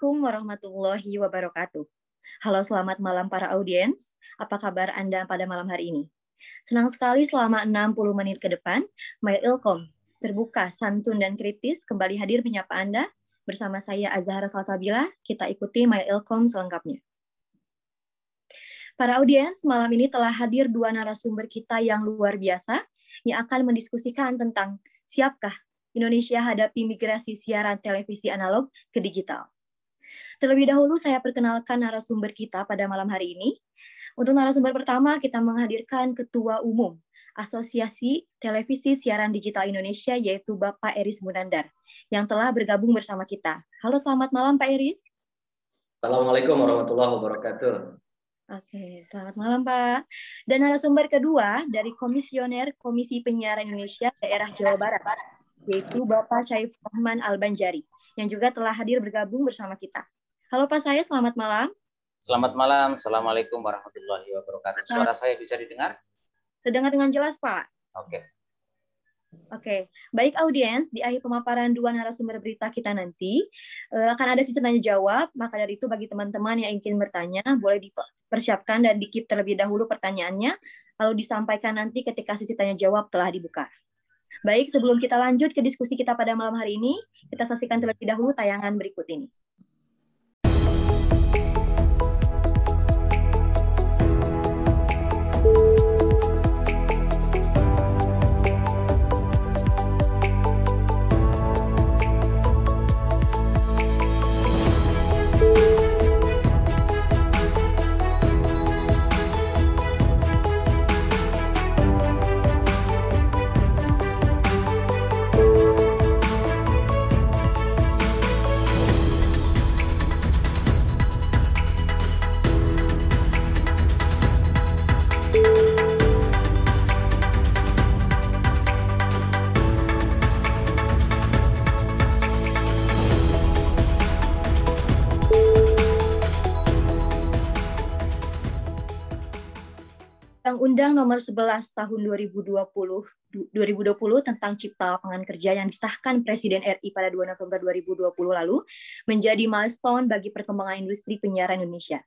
Assalamualaikum warahmatullahi wabarakatuh. Halo, selamat malam para audiens. Apa kabar Anda pada malam hari ini? Senang sekali selama 60 menit ke depan, My Ilkom, terbuka, santun, dan kritis, kembali hadir menyapa Anda. Bersama saya Azahra Salsabila, kita ikuti My Ilkom selengkapnya. Para audiens, malam ini telah hadir dua narasumber kita yang luar biasa, yang akan mendiskusikan tentang siapkah Indonesia hadapi migrasi siaran televisi analog ke digital. Terlebih dahulu saya perkenalkan narasumber kita pada malam hari ini. Untuk narasumber pertama kita menghadirkan Ketua Umum Asosiasi Televisi Siaran Digital Indonesia, yaitu Bapak Eris Munandar, yang telah bergabung bersama kita. Halo, selamat malam Pak Eris. Assalamualaikum warahmatullahi wabarakatuh. Oke, selamat malam Pak. Dan narasumber kedua dari Komisioner Komisi Penyiaran Indonesia Daerah Jawa Barat, yaitu Bapak Syaiful Rahman Al-Banjari, yang juga telah hadir bergabung bersama kita. Halo Pak Syai, selamat malam. Selamat malam, Assalamualaikum warahmatullahi wabarakatuh. Suara saya bisa didengar? Terdengar dengan jelas Pak. Oke, baik audiens, di akhir pemaparan dua narasumber berita kita nanti, akan ada sesi tanya jawab, maka dari itu bagi teman-teman yang ingin bertanya, boleh dipersiapkan dan di-keep terlebih dahulu pertanyaannya, lalu disampaikan nanti ketika sesi tanya jawab telah dibuka. Baik, sebelum kita lanjut ke diskusi kita pada malam hari ini, kita saksikan terlebih dahulu tayangan berikut ini. Undang-Undang Nomor 11 Tahun 2020 tentang Cipta Lapangan Kerja yang disahkan Presiden RI pada 2 November 2020 lalu menjadi milestone bagi perkembangan industri penyiaran Indonesia.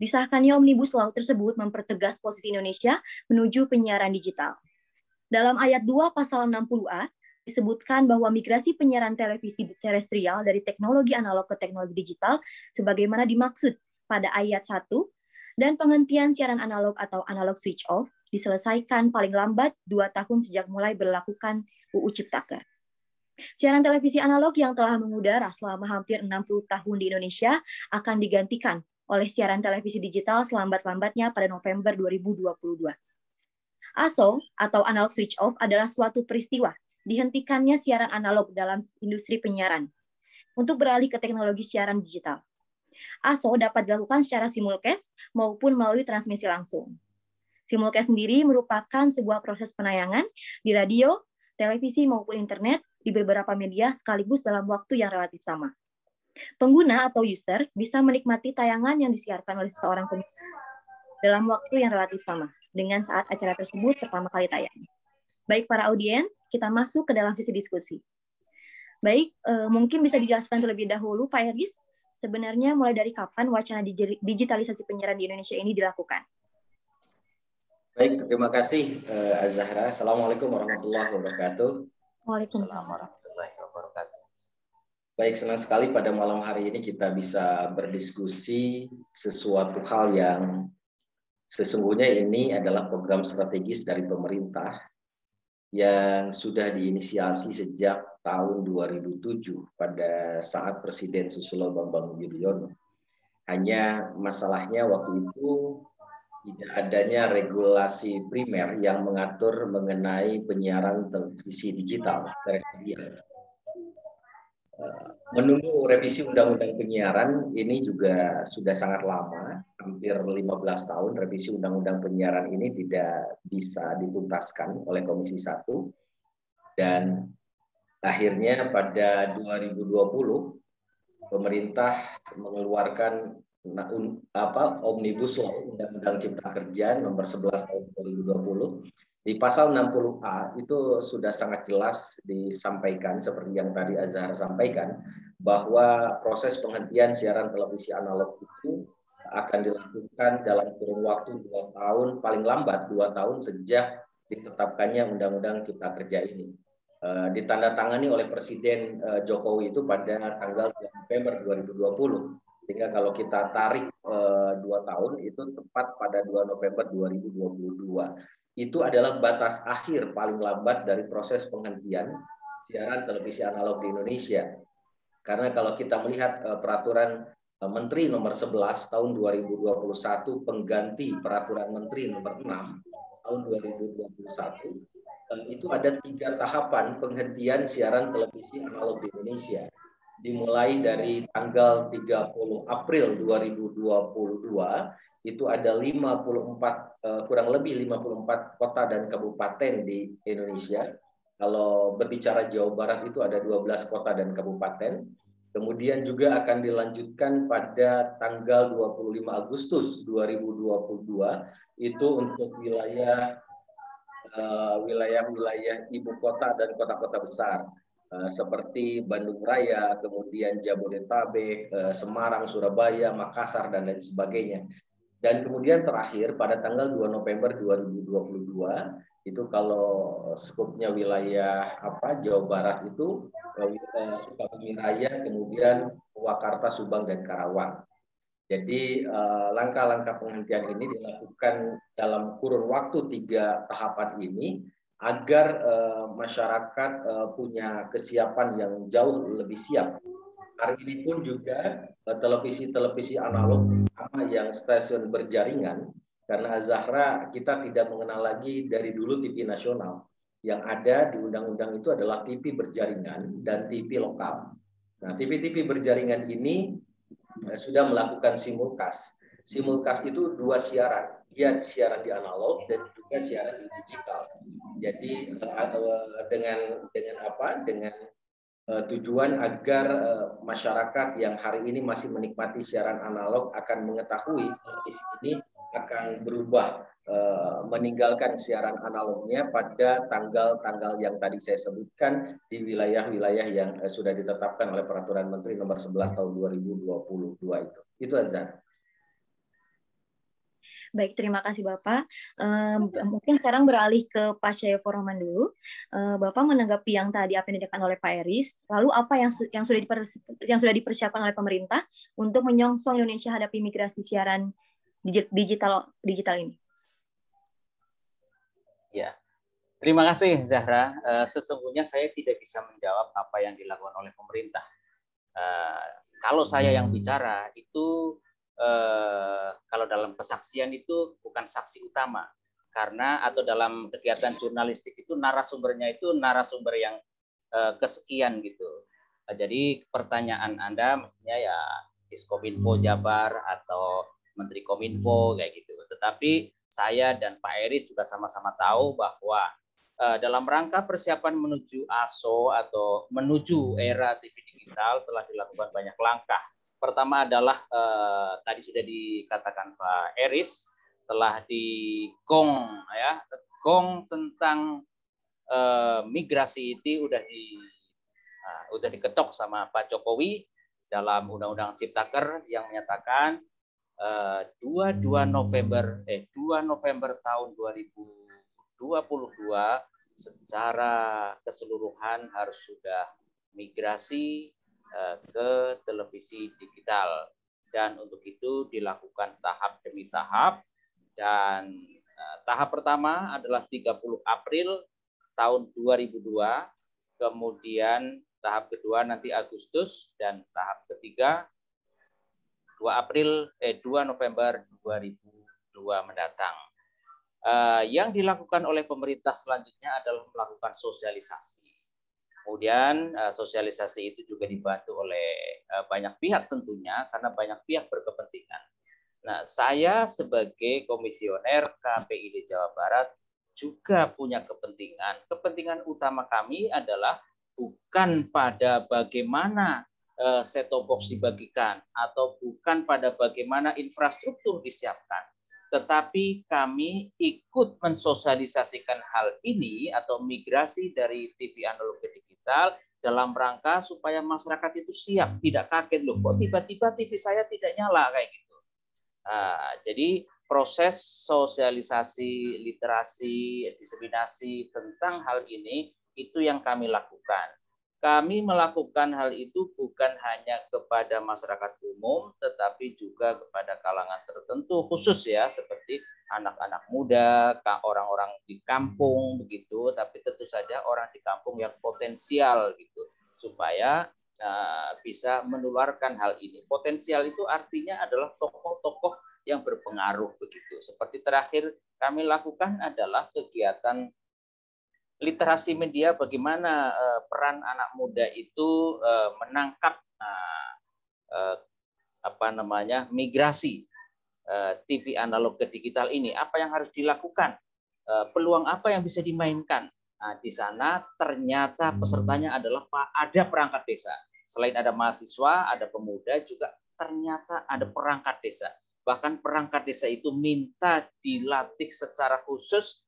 Disahkannya Omnibus Law tersebut mempertegas posisi Indonesia menuju penyiaran digital. Dalam ayat 2 pasal 60A disebutkan bahwa migrasi penyiaran televisi terestrial dari teknologi analog ke teknologi digital sebagaimana dimaksud pada ayat 1 dan penghentian siaran analog atau analog switch off diselesaikan paling lambat 2 tahun sejak mulai berlakukan UU Ciptaker. Siaran televisi analog yang telah mengudara selama hampir 60 tahun di Indonesia akan digantikan oleh siaran televisi digital selambat-lambatnya pada November 2022. ASO atau analog switch off adalah suatu peristiwa dihentikannya siaran analog dalam industri penyiaran untuk beralih ke teknologi siaran digital. ASO dapat dilakukan secara simulcast maupun melalui transmisi langsung. Simulcast sendiri merupakan sebuah proses penayangan di radio, televisi maupun internet di beberapa media sekaligus dalam waktu yang relatif sama. Pengguna atau user bisa menikmati tayangan yang disiarkan oleh seseorang penyiar dalam waktu yang relatif sama dengan saat acara tersebut pertama kali tayang. Baik para audiens, kita masuk ke dalam sesi diskusi. Baik, mungkin bisa dijelaskan terlebih dahulu Pak Eris, sebenarnya mulai dari kapan wacana digitalisasi penyiaran di Indonesia ini dilakukan? Baik, terima kasih Azahra. Assalamualaikum warahmatullahi wabarakatuh. Waalaikumsalam warahmatullahi wabarakatuh. Baik, senang sekali pada malam hari ini kita bisa berdiskusi sesuatu hal yang sesungguhnya ini adalah program strategis dari pemerintah yang sudah diinisiasi sejak tahun 2007 pada saat Presiden Susilo Bambang Yudhoyono. Hanya masalahnya waktu itu tidak adanya regulasi primer yang mengatur mengenai penyiaran televisi digital terestrial. Menunggu revisi Undang-Undang Penyiaran ini juga sudah sangat lama, hampir 15 tahun revisi Undang-Undang Penyiaran ini tidak bisa dituntaskan oleh Komisi 1 dan akhirnya pada 2020 pemerintah mengeluarkan Omnibus Law Undang-Undang Cipta Kerja nomor 11 tahun 2020. Di pasal 60A itu sudah sangat jelas disampaikan seperti yang tadi Azhar sampaikan bahwa proses penghentian siaran televisi analog itu akan dilakukan dalam kurun waktu 2 tahun, paling lambat 2 tahun sejak ditetapkannya Undang-Undang Cipta Kerja ini. Ditandatangani oleh Presiden Jokowi itu pada tanggal 2 November 2020. Sehingga kalau kita tarik 2 tahun itu tepat pada 2 November 2022. Itu adalah batas akhir paling lambat dari proses penghentian siaran televisi analog di Indonesia. Karena kalau kita melihat peraturan Menteri nomor 11 tahun 2021 pengganti peraturan Menteri nomor 6 tahun 2021, itu ada 3 tahapan penghentian siaran televisi analog di Indonesia. Dimulai dari tanggal 30 April 2022, itu ada 54, kurang lebih 54 kota dan kabupaten di Indonesia. Kalau berbicara Jawa Barat itu ada 12 kota dan kabupaten. Kemudian juga akan dilanjutkan pada tanggal 25 Agustus 2022 itu untuk wilayah ibu kota dan kota-kota besar seperti Bandung Raya, kemudian Jabodetabek, Semarang, Surabaya, Makassar dan lain sebagainya. Dan kemudian terakhir pada tanggal 2 November 2022 itu kalau skupnya wilayah Jawa Barat itu Sukabumi Raya, kemudian Purwakarta, Subang dan Karawang. Jadi langkah-langkah penghentian ini dilakukan dalam kurun waktu 3 tahapan ini agar masyarakat punya kesiapan yang jauh lebih siap. Hari ini pun juga televisi-televisi analog yang stasiun berjaringan, karena Zahra kita tidak mengenal lagi dari dulu TV nasional. Yang ada di undang-undang itu adalah TV berjaringan dan TV lokal. Nah, TV-TV berjaringan ini sudah melakukan simulcast. Simulcast itu 2 siaran. Dia siaran di analog dan juga siaran di digital. Jadi dengan tujuan agar masyarakat yang hari ini masih menikmati siaran analog akan mengetahui televisi ini akan berubah, meninggalkan siaran analognya pada tanggal-tanggal yang tadi saya sebutkan di wilayah-wilayah yang sudah ditetapkan oleh Peraturan Menteri Nomor 11 Tahun 2022 itu. Itu Azan. Baik, terima kasih Bapak. Mungkin sekarang beralih ke Pak Syaifur Rahman dulu. Bapak menanggapi yang tadi apa yang dikatakan oleh Pak Eris, lalu apa yang sudah dipersiapkan oleh pemerintah untuk menyongsong Indonesia hadapi migrasi siaran digital ini? Ya, terima kasih Zahra. Sesungguhnya saya tidak bisa menjawab apa yang dilakukan oleh pemerintah. Kalau saya yang bicara itu kalau dalam kesaksian itu bukan saksi utama, karena atau dalam kegiatan jurnalistik itu narasumbernya itu narasumber yang kesekian gitu. Jadi pertanyaan Anda mestinya ya Diskominfo Jabar atau Menteri Kominfo kayak gitu. Tetapi saya dan Pak Eris juga sama-sama tahu bahwa dalam rangka persiapan menuju ASO atau menuju era TV digital telah dilakukan banyak langkah. Pertama adalah tadi sudah dikatakan Pak Eris, telah digong ya, gong tentang migrasi itu udah diketok sama Pak Jokowi dalam Undang-Undang Ciptaker yang menyatakan 2 November tahun 2022 secara keseluruhan harus sudah migrasi ke televisi digital, dan untuk itu dilakukan tahap demi tahap, dan tahap pertama adalah 30 April tahun 2002, kemudian tahap kedua nanti Agustus, dan tahap ketiga 2 November 2002 mendatang. Yang dilakukan oleh pemerintah selanjutnya adalah melakukan sosialisasi. Kemudian sosialisasi itu juga dibantu oleh banyak pihak tentunya, karena banyak pihak berkepentingan. Nah, saya sebagai komisioner KPID Jawa Barat juga punya kepentingan. Kepentingan utama kami adalah bukan pada bagaimana set-top box dibagikan, atau bukan pada bagaimana infrastruktur disiapkan. tetapi kami ikut mensosialisasikan hal ini atau migrasi dari TV analog ke digital dalam rangka supaya masyarakat itu siap, tidak kaget loh kok tiba-tiba TV saya tidak nyala kayak gitu. Jadi proses sosialisasi, literasi, diseminasi tentang hal ini itu yang kami lakukan. Kami melakukan hal itu bukan hanya kepada masyarakat umum, tetapi juga kepada kalangan tertentu khusus ya, seperti anak-anak muda, orang-orang di kampung begitu, tapi tentu saja orang di kampung yang potensial gitu, supaya bisa menularkan hal ini. Potensial itu artinya adalah tokoh-tokoh yang berpengaruh begitu. Seperti terakhir kami lakukan adalah kegiatan literasi media, bagaimana peran anak muda itu menangkap migrasi TV analog ke digital ini. Apa yang harus dilakukan? Peluang apa yang bisa dimainkan? Nah, di sana ternyata pesertanya adalah ada perangkat desa. Selain ada mahasiswa, ada pemuda, juga ternyata ada perangkat desa. Bahkan perangkat desa itu minta dilatih secara khusus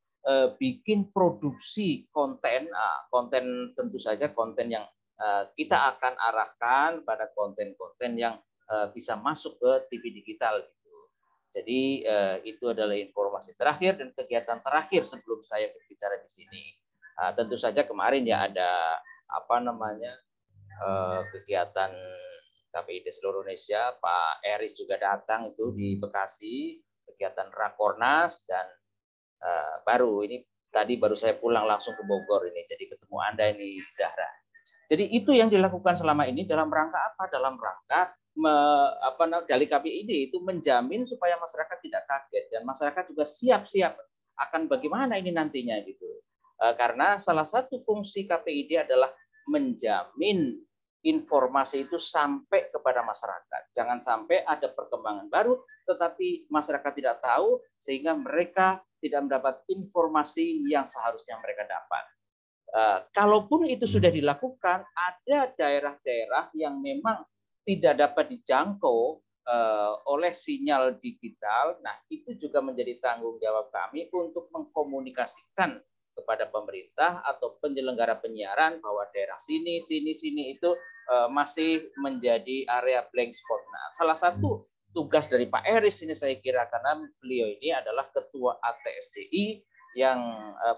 bikin produksi konten, konten tentu saja konten yang kita akan arahkan pada konten-konten yang bisa masuk ke TV digital gitu. Jadi itu adalah informasi terakhir dan kegiatan terakhir sebelum saya berbicara di sini. Tentu saja kemarin ya ada kegiatan KPID seluruh Indonesia, Pak Eris juga datang itu di Bekasi, kegiatan Rakornas, dan baru saya pulang langsung ke Bogor ini, jadi ketemu Anda ini, Zahra. Jadi itu yang dilakukan selama ini dalam rangka apa? Dalam rangka dari KPID itu menjamin supaya masyarakat tidak kaget dan masyarakat juga siap-siap akan bagaimana ini nantinya gitu. Karena salah satu fungsi KPID adalah menjamin informasi itu sampai kepada masyarakat. Jangan sampai ada perkembangan baru tetapi masyarakat tidak tahu sehingga mereka tidak mendapat informasi yang seharusnya mereka dapat. Kalaupun itu sudah dilakukan, ada daerah-daerah yang memang tidak dapat dijangkau oleh sinyal digital. Nah, itu juga menjadi tanggung jawab kami untuk mengkomunikasikan kepada pemerintah atau penyelenggara penyiaran bahwa daerah sini itu masih menjadi area blank spot. Nah, salah satu tugas dari Pak Eris ini saya kira, karena beliau ini adalah ketua ATSDI yang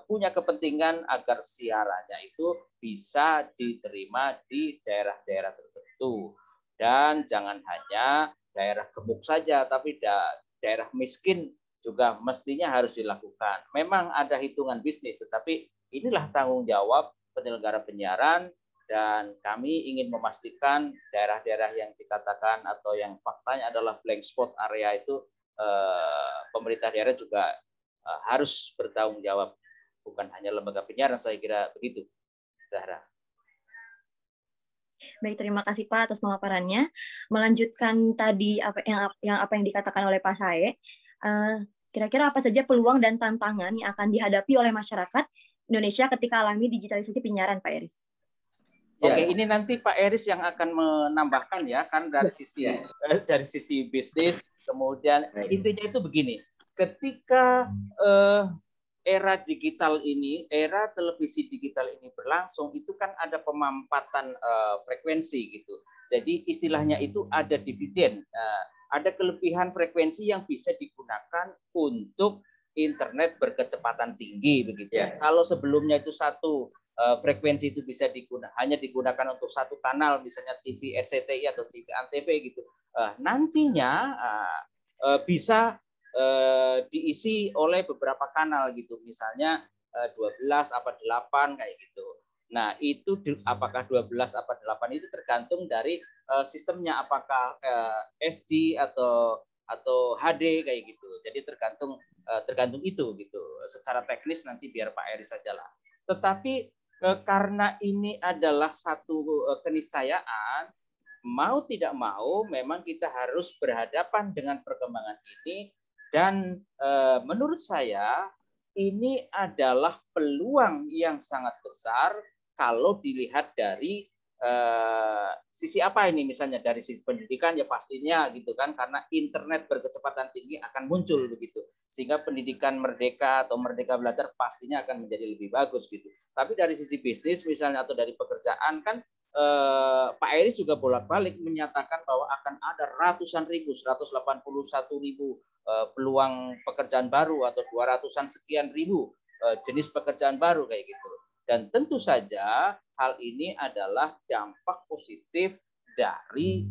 punya kepentingan agar siarannya itu bisa diterima di daerah-daerah tertentu. Dan jangan hanya daerah gemuk saja, tapi daerah miskin juga mestinya harus dilakukan. Memang ada hitungan bisnis, tetapi inilah tanggung jawab penyelenggara penyiaran, dan kami ingin memastikan daerah-daerah yang dikatakan atau yang faktanya adalah blank spot area itu pemerintah daerah juga harus bertanggung jawab, bukan hanya lembaga penyiaran, saya kira begitu, Zahra. Baik, terima kasih Pak atas pemaparannya. Melanjutkan tadi apa yang dikatakan oleh Pak Sae, kira-kira apa saja peluang dan tantangan yang akan dihadapi oleh masyarakat Indonesia ketika alami digitalisasi penyiaran, Pak Eris? Oke, ini nanti Pak Eris yang akan menambahkan ya, kan dari sisi bisnis. Kemudian intinya itu begini, ketika era digital ini, era televisi digital ini berlangsung, itu kan ada pemampatan frekuensi gitu. Jadi istilahnya itu ada dividen, ada kelebihan frekuensi yang bisa digunakan untuk internet berkecepatan tinggi begitu. Kalau sebelumnya itu satu frekuensi itu bisa hanya digunakan untuk satu kanal, misalnya TV RCTI atau TV Antv gitu. Nantinya bisa diisi oleh beberapa kanal gitu, misalnya 12 apa 8 kayak gitu. Nah, itu apakah 12 apa 8 itu tergantung dari sistemnya, apakah SD atau HD kayak gitu. Jadi tergantung itu gitu. Secara teknis nanti biar Pak Eris saja lah. Tetapi karena ini adalah satu keniscayaan, mau tidak mau memang kita harus berhadapan dengan perkembangan ini, dan menurut saya ini adalah peluang yang sangat besar kalau dilihat dari sisi apa ini, misalnya dari sisi pendidikan ya pastinya gitu kan, karena internet berkecepatan tinggi akan muncul begitu, sehingga pendidikan merdeka atau merdeka belajar pastinya akan menjadi lebih bagus gitu. Tapi dari sisi bisnis misalnya atau dari pekerjaan kan Pak Eris juga bolak-balik menyatakan bahwa akan ada ratusan ribu, 181.000 peluang pekerjaan baru atau 200-an sekian ribu jenis pekerjaan baru kayak gitu. Dan tentu saja hal ini adalah dampak positif dari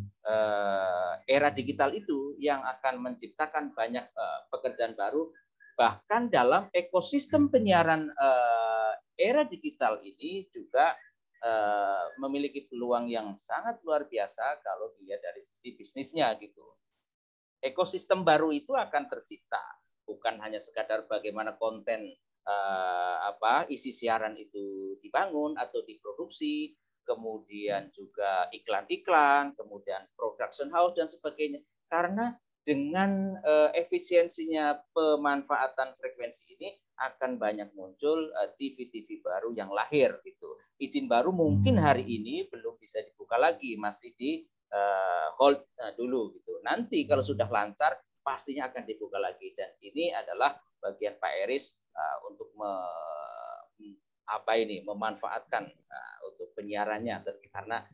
era digital itu yang akan menciptakan banyak pekerjaan baru. Bahkan dalam ekosistem penyiaran era digital ini juga memiliki peluang yang sangat luar biasa kalau dilihat dari sisi bisnisnya gitu. Ekosistem baru itu akan tercipta, bukan hanya sekadar bagaimana konten isi siaran itu dibangun atau diproduksi, kemudian juga iklan-iklan, kemudian production house dan sebagainya. Karena dengan efisiensinya pemanfaatan frekuensi ini akan banyak muncul TV-TV baru yang lahir gitu. Izin baru mungkin hari ini belum bisa dibuka lagi, masih di hold dulu gitu. Nanti kalau sudah lancar pastinya akan dibuka lagi, dan ini adalah bagian Pak Eris untuk memanfaatkan untuk penyiarannya, karena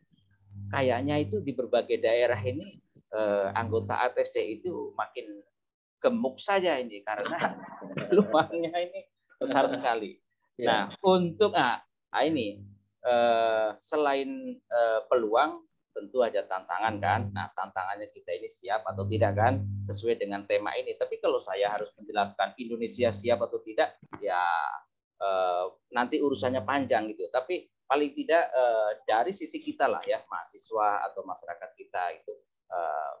kayaknya itu di berbagai daerah ini anggota ATSD itu makin gemuk saja ini karena peluangnya ini besar sekali. Nah, untuk ini selain peluang tentu ada tantangan kan. Nah, tantangannya kita ini siap atau tidak kan sesuai dengan tema ini. Tapi kalau saya harus menjelaskan Indonesia siap atau tidak, ya nanti urusannya panjang gitu. Tapi paling tidak dari sisi kita lah ya, mahasiswa atau masyarakat kita itu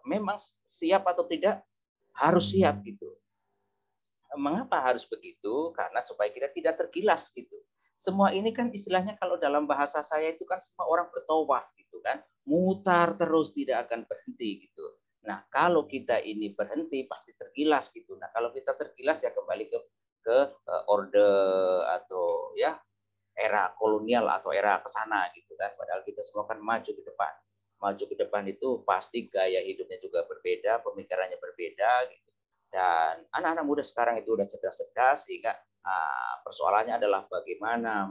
memang siap atau tidak harus siap gitu. Mengapa harus begitu? Karena supaya kita tidak tergilas gitu. Semua ini kan istilahnya kalau dalam bahasa saya itu kan semua orang bertawaf gitu kan, mutar terus tidak akan berhenti gitu. Nah, kalau kita ini berhenti pasti tergilas gitu. Nah, kalau kita tergilas ya kembali ke orde atau ya era kolonial atau era kesana gitu kan. Padahal kita semua kan maju ke depan. Maju ke depan itu pasti gaya hidupnya juga berbeda, pemikirannya berbeda gitu. Dan anak-anak muda sekarang itu udah cerdas-cerdas, sehingga persoalannya adalah bagaimana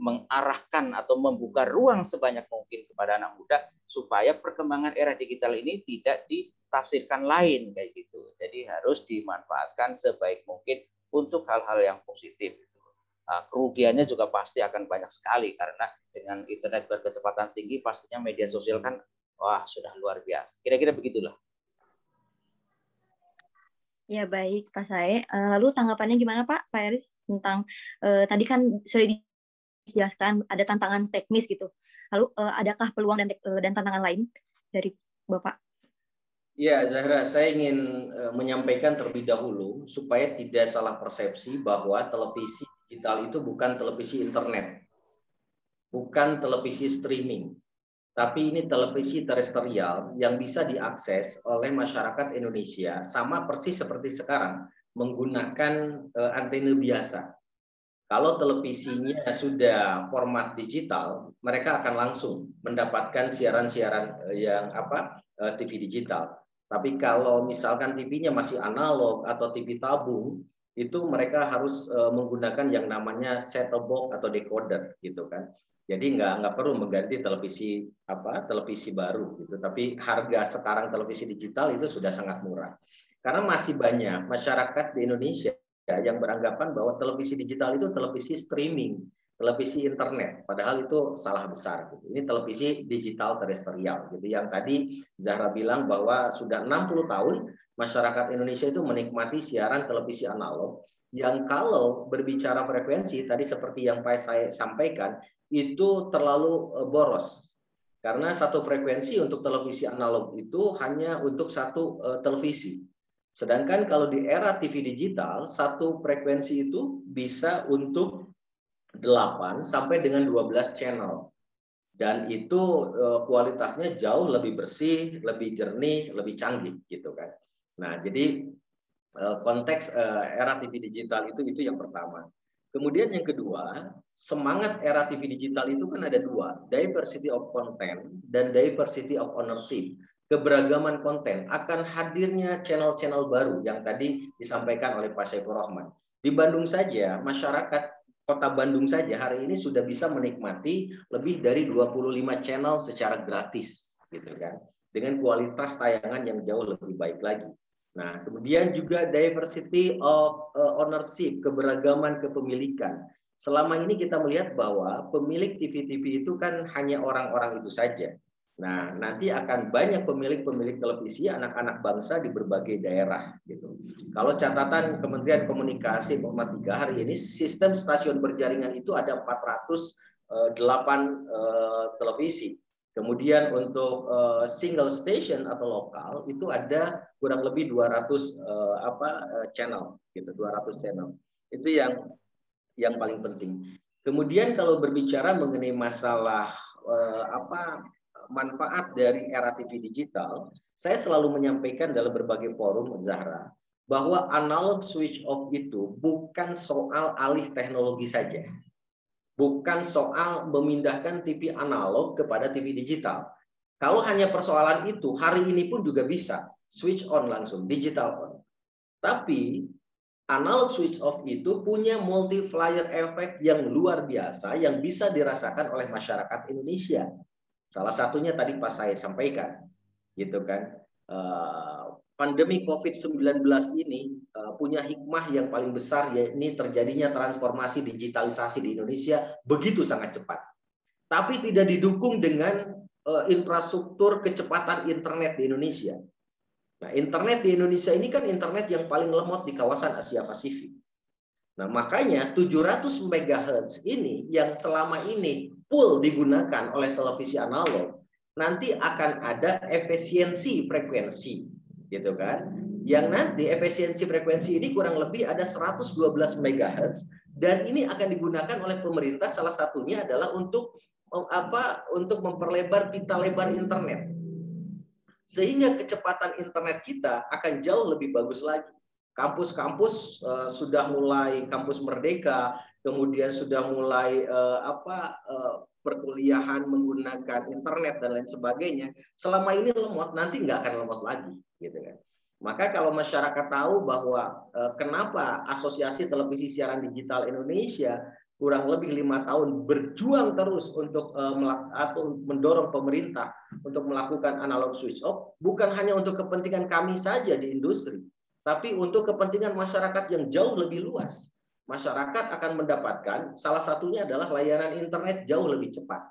mengarahkan atau membuka ruang sebanyak mungkin kepada anak muda supaya perkembangan era digital ini tidak ditafsirkan lain kayak gitu. Jadi harus dimanfaatkan sebaik mungkin untuk hal-hal yang positif. Kerugiannya juga pasti akan banyak sekali karena dengan internet berkecepatan tinggi pastinya media sosial kan wah sudah luar biasa. Kira-kira begitulah. Ya baik Pak Sae. Lalu tanggapannya gimana Pak Eris tentang tadi kan sudah dijelaskan ada tantangan teknis gitu. Lalu adakah peluang dan tantangan lain dari Bapak? Ya Zahra, saya ingin menyampaikan terlebih dahulu supaya tidak salah persepsi bahwa televisi digital itu bukan televisi internet, bukan televisi streaming. Tapi ini televisi terestrial yang bisa diakses oleh masyarakat Indonesia sama persis seperti sekarang menggunakan antena biasa. Kalau televisinya sudah format digital, mereka akan langsung mendapatkan siaran-siaran yang TV digital. Tapi kalau misalkan TV-nya masih analog atau TV tabung, itu mereka harus menggunakan yang namanya set-top box atau decoder gitu kan. Jadi nggak perlu mengganti televisi baru gitu. Tapi harga sekarang televisi digital itu sudah sangat murah. Karena masih banyak masyarakat di Indonesia yang beranggapan bahwa televisi digital itu televisi streaming, televisi internet. Padahal itu salah besar. Gitu. Ini televisi digital terestrial. Gitu. Yang tadi Zahra bilang bahwa sudah 60 tahun masyarakat Indonesia itu menikmati siaran televisi analog. Yang kalau berbicara frekuensi, tadi seperti yang saya sampaikan, itu terlalu boros. Karena satu frekuensi untuk televisi analog itu hanya untuk satu televisi. Sedangkan kalau di era TV digital, satu frekuensi itu bisa untuk 8 sampai dengan 12 channel. Dan itu kualitasnya jauh lebih bersih, lebih jernih, lebih canggih gitu kan. Nah, jadi konteks era TV digital itu yang pertama. Kemudian yang kedua, semangat era TV digital itu kan ada dua, diversity of content dan diversity of ownership. Keberagaman konten akan hadirnya channel-channel baru yang tadi disampaikan oleh Pak Saiful Rahman. Di Bandung saja, masyarakat Kota Bandung saja hari ini sudah bisa menikmati lebih dari 25 channel secara gratis, gitu kan, dengan kualitas tayangan yang jauh lebih baik lagi. Nah, kemudian juga diversity of ownership, keberagaman kepemilikan. Selama ini kita melihat bahwa pemilik TV-TV itu kan hanya orang-orang itu saja. Nah, nanti akan banyak pemilik-pemilik televisi anak-anak bangsa di berbagai daerah gitu. Kalau catatan Kementerian Komunikasi 3 hari ini sistem stasiun berjaringan itu ada 408 televisi. Kemudian untuk single station atau lokal itu ada kurang lebih 200 channel gitu, 200 channel. Itu yang paling penting. Kemudian kalau berbicara mengenai masalah manfaat dari era TV digital, saya selalu menyampaikan dalam berbagai forum, Zahra, bahwa analog switch off itu bukan soal alih teknologi saja. Bukan soal memindahkan TV analog kepada TV digital. Kalau hanya persoalan itu, hari ini pun juga bisa switch on langsung, digital on. Tapi analog switch off itu punya multiplier effect yang luar biasa yang bisa dirasakan oleh masyarakat Indonesia. Salah satunya tadi Pak saya sampaikan, gitu kan. Pandemi COVID-19 ini punya hikmah yang paling besar, yakni terjadinya transformasi digitalisasi di Indonesia begitu sangat cepat. Tapi tidak didukung dengan infrastruktur kecepatan internet di Indonesia. Nah, internet di Indonesia ini kan internet yang paling lemot di kawasan Asia Pasifik. Nah, makanya 700 MHz ini yang selama ini full digunakan oleh televisi analog, nanti akan ada efisiensi frekuensi, gitu kan? Yang nanti efisiensi frekuensi ini kurang lebih ada 112 MHz dan ini akan digunakan oleh pemerintah, salah satunya adalah untuk memperlebar pita lebar internet. Sehingga kecepatan internet kita akan jauh lebih bagus lagi. Kampus-kampus sudah mulai kampus Merdeka, kemudian sudah mulai perkuliahan menggunakan internet dan lain sebagainya. Selama ini lemot, nanti nggak akan lemot lagi, gitu kan. Maka kalau masyarakat tahu bahwa kenapa Asosiasi Televisi Siaran Digital Indonesia kurang lebih 5 tahun berjuang terus untuk mendorong pemerintah untuk melakukan analog switch off, bukan hanya untuk kepentingan kami saja di industri, tapi untuk kepentingan masyarakat yang jauh lebih luas. Masyarakat akan mendapatkan, salah satunya adalah layanan internet jauh lebih cepat.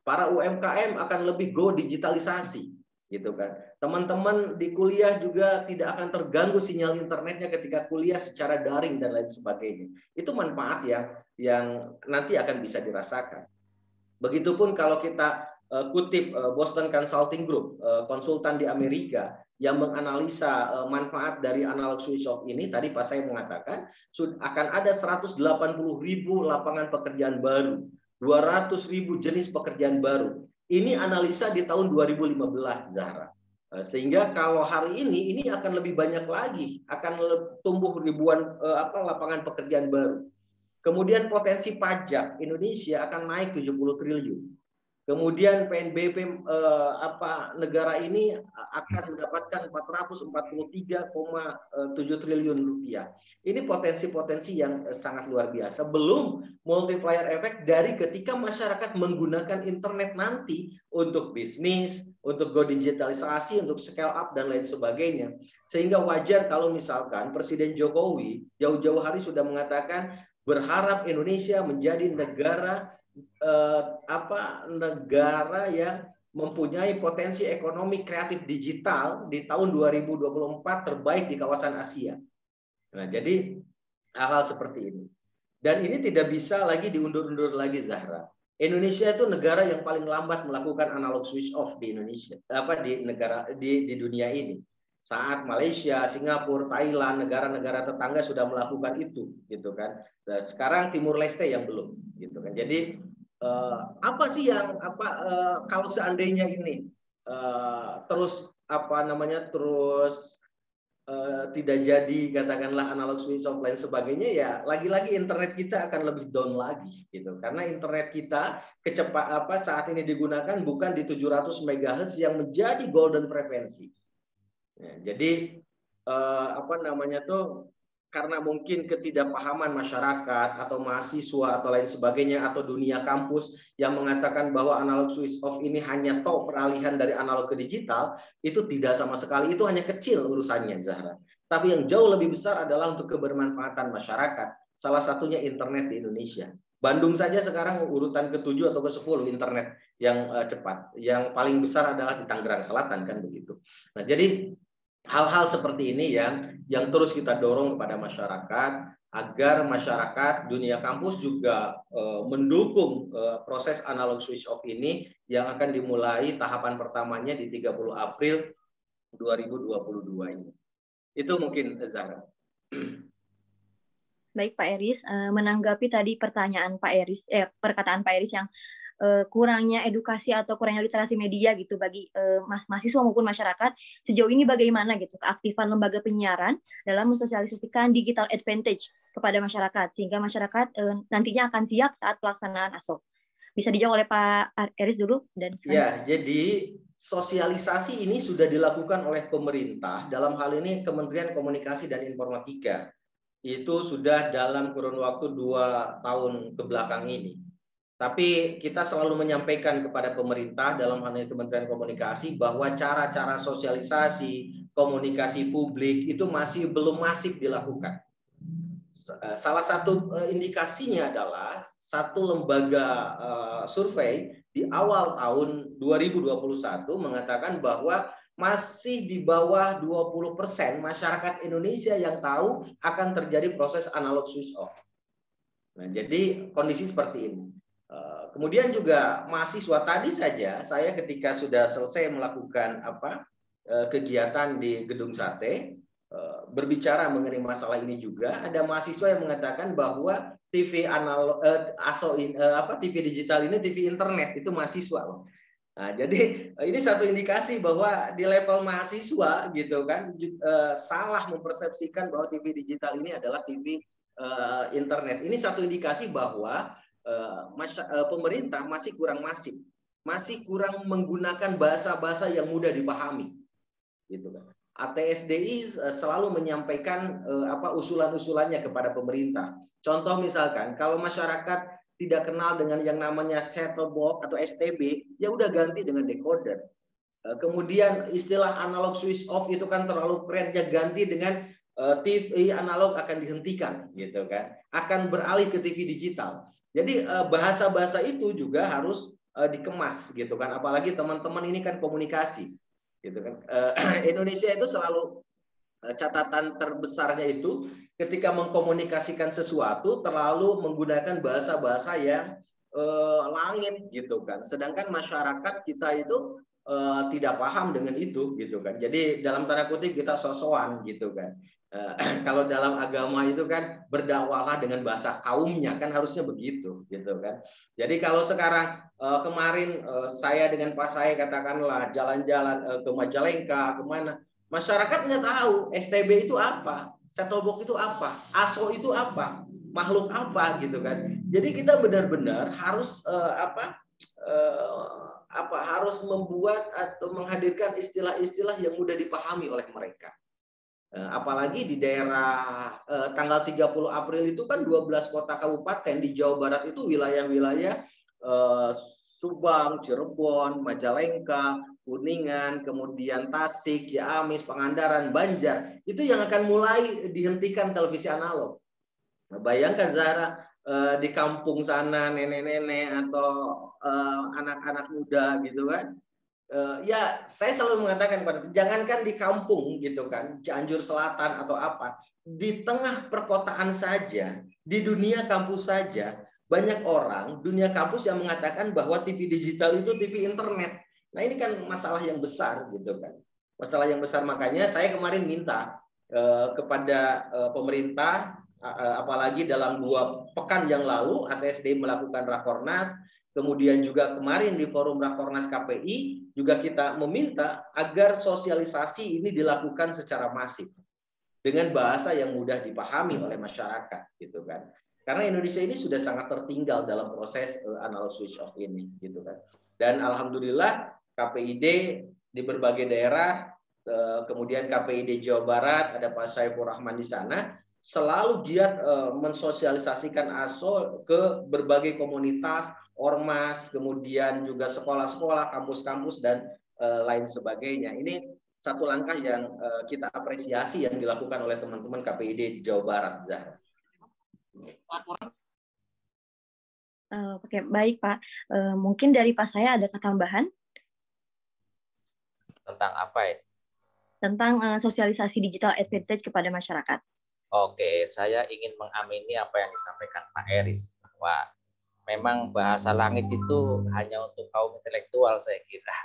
Para UMKM akan lebih go digitalisasi, gitu kan. Teman-teman di kuliah juga tidak akan terganggu sinyal internetnya ketika kuliah secara daring dan lain sebagainya. Itu manfaat yang nanti akan bisa dirasakan. Begitupun kalau kita kutip Boston Consulting Group, konsultan di Amerika yang menganalisa manfaat dari analog switch off ini, tadi Pak saya mengatakan akan ada 180.000 lapangan pekerjaan baru, 200.000 jenis pekerjaan baru. Ini analisa di tahun 2015, Zahra. Sehingga kalau hari ini akan lebih banyak lagi, akan tumbuh ribuan lapangan pekerjaan baru. Kemudian potensi pajak Indonesia akan naik 70 triliun. Kemudian PNBP negara ini akan mendapatkan 443,7 triliun rupiah. Ini potensi-potensi yang sangat luar biasa. Belum multiplier effect dari ketika masyarakat menggunakan internet nanti untuk bisnis, untuk go digitalisasi, untuk scale up dan lain sebagainya. Sehingga wajar kalau misalkan Presiden Jokowi jauh-jauh hari sudah mengatakan berharap Indonesia menjadi negara yang mempunyai potensi ekonomi kreatif digital di tahun 2024 terbaik di kawasan Asia. Nah, jadi hal-hal seperti ini. Dan ini tidak bisa lagi diundur-undur lagi, Zahra. Indonesia itu negara yang paling lambat melakukan analog switch off di Indonesia, di dunia ini. Saat Malaysia, Singapura, Thailand, negara-negara tetangga sudah melakukan itu, gitu kan. Nah, sekarang Timur Leste yang belum, gitu kan. Jadi kalau seandainya ini terus tidak jadi katakanlah analog switch off lain sebagainya, ya lagi-lagi internet kita akan lebih down lagi gitu, karena internet kita saat ini digunakan bukan di 700 MHz yang menjadi golden frekuensi. Ya, jadi karena mungkin ketidakpahaman masyarakat atau mahasiswa atau lain sebagainya atau dunia kampus yang mengatakan bahwa analog switch off ini hanya peralihan dari analog ke digital, itu tidak sama sekali, itu hanya kecil urusannya, Zahra. Tapi yang jauh lebih besar adalah untuk kebermanfaatan masyarakat. Salah satunya internet di Indonesia. Bandung saja sekarang urutan ke-7 atau ke-10 internet yang cepat. Yang paling besar adalah di Tangerang Selatan, kan begitu. Nah, jadi hal-hal seperti ini yang terus kita dorong kepada masyarakat agar masyarakat dunia kampus juga mendukung proses analog switch off ini yang akan dimulai tahapan pertamanya di 30 April 2022 ini. Itu mungkin, Zahra. Baik Pak Eris, menanggapi tadi perkataan Pak Eris yang kurangnya edukasi atau kurangnya literasi media gitu bagi mahasiswa maupun masyarakat, sejauh ini bagaimana gitu keaktifan lembaga penyiaran dalam mensosialisasikan digital advantage kepada masyarakat sehingga masyarakat nantinya akan siap saat pelaksanaan ASO. Bisa dijawab oleh Pak Eris dulu dan ya, jadi sosialisasi ini sudah dilakukan oleh pemerintah, dalam hal ini Kementerian Komunikasi dan Informatika. Itu sudah dalam kurun waktu 2 tahun ke belakang ini. Tapi kita selalu menyampaikan kepada pemerintah dalam hal ini Kementerian Komunikasi bahwa cara-cara sosialisasi, komunikasi publik itu masih belum masif dilakukan. Salah satu indikasinya adalah satu lembaga survei di awal tahun 2021 mengatakan bahwa masih di bawah 20% masyarakat Indonesia yang tahu akan terjadi proses analog switch off. Nah, jadi kondisi seperti ini. Kemudian juga mahasiswa tadi saja saya ketika sudah selesai melakukan kegiatan di Gedung Sate berbicara mengenai masalah ini juga ada mahasiswa yang mengatakan bahwa TV analog TV digital ini TV internet itu mahasiswa. Nah, jadi ini satu indikasi bahwa di level mahasiswa gitu kan salah mempersepsikan bahwa TV digital ini adalah TV internet. Ini satu indikasi bahwa pemerintah masih kurang masif, masih kurang menggunakan bahasa-bahasa yang mudah dipahami, gitu kan. ATSDI selalu menyampaikan usulan-usulannya kepada pemerintah. Contoh misalkan, kalau masyarakat tidak kenal dengan yang namanya set-top box atau STB, ya udah ganti dengan decoder. Kemudian istilah analog switch off itu kan terlalu keren, ya ganti dengan TV analog akan dihentikan, gitu kan. Akan beralih ke TV digital. Jadi bahasa-bahasa itu juga harus dikemas gitu kan, apalagi teman-teman ini kan komunikasi gitu kan. Indonesia itu selalu catatan terbesarnya itu ketika mengkomunikasikan sesuatu terlalu menggunakan bahasa-bahasa yang langit gitu kan, sedangkan masyarakat kita itu tidak paham dengan itu gitu kan. Jadi dalam tanda kutip kita sosokan gitu kan. Kalau dalam agama itu kan berdakwalah dengan bahasa kaumnya, kan harusnya begitu gitu kan. Jadi kalau sekarang kemarin saya dengan Pak saya katakanlah jalan-jalan ke Majalengka kemana, masyarakat nggak tahu STB itu apa, set-top box itu apa, ASO itu apa, makhluk apa gitu kan. Jadi kita benar-benar harus harus membuat atau menghadirkan istilah-istilah yang mudah dipahami oleh mereka. Apalagi di daerah tanggal 30 April itu kan 12 kota kabupaten di Jawa Barat itu wilayah-wilayah Subang, Cirebon, Majalengka, Kuningan, kemudian Tasik, Ciamis, Pangandaran, Banjar, itu yang akan mulai dihentikan televisi analog. Nah, bayangkan Zahra di kampung sana nenek-nenek atau anak-anak muda gitu kan. Ya, saya selalu mengatakan jangankan di kampung gitu kan, Cianjur Selatan atau apa, di tengah perkotaan saja, di dunia kampus saja, banyak orang dunia kampus yang mengatakan bahwa TV digital itu TV internet. Nah, ini kan masalah yang besar gitu kan. Masalah yang besar, makanya saya kemarin minta kepada pemerintah, apalagi dalam 2 pekan yang lalu ATSDI melakukan Rakornas. Kemudian juga kemarin di forum Rakornas KPI juga kita meminta agar sosialisasi ini dilakukan secara masif. dengan bahasa yang mudah dipahami oleh masyarakat gitu kan. Karena Indonesia ini sudah sangat tertinggal dalam proses analog switch off ini gitu kan. Dan alhamdulillah KPID di berbagai daerah, kemudian KPID Jawa Barat, ada Pak Saiful Rahman di sana, selalu giat mensosialisasikan ASO ke berbagai komunitas, ormas, kemudian juga sekolah-sekolah, kampus-kampus, dan lain sebagainya. Ini satu langkah yang kita apresiasi yang dilakukan oleh teman-teman KPID Jawa Barat, Zahra. Oke, baik Pak. Mungkin dari Pak saya ada tambahan Tentang apa ya? tentang sosialisasi digital advantage kepada masyarakat. Oke, saya ingin mengamini apa yang disampaikan Pak Eris, bahwa memang bahasa langit itu hanya untuk kaum intelektual, saya kira.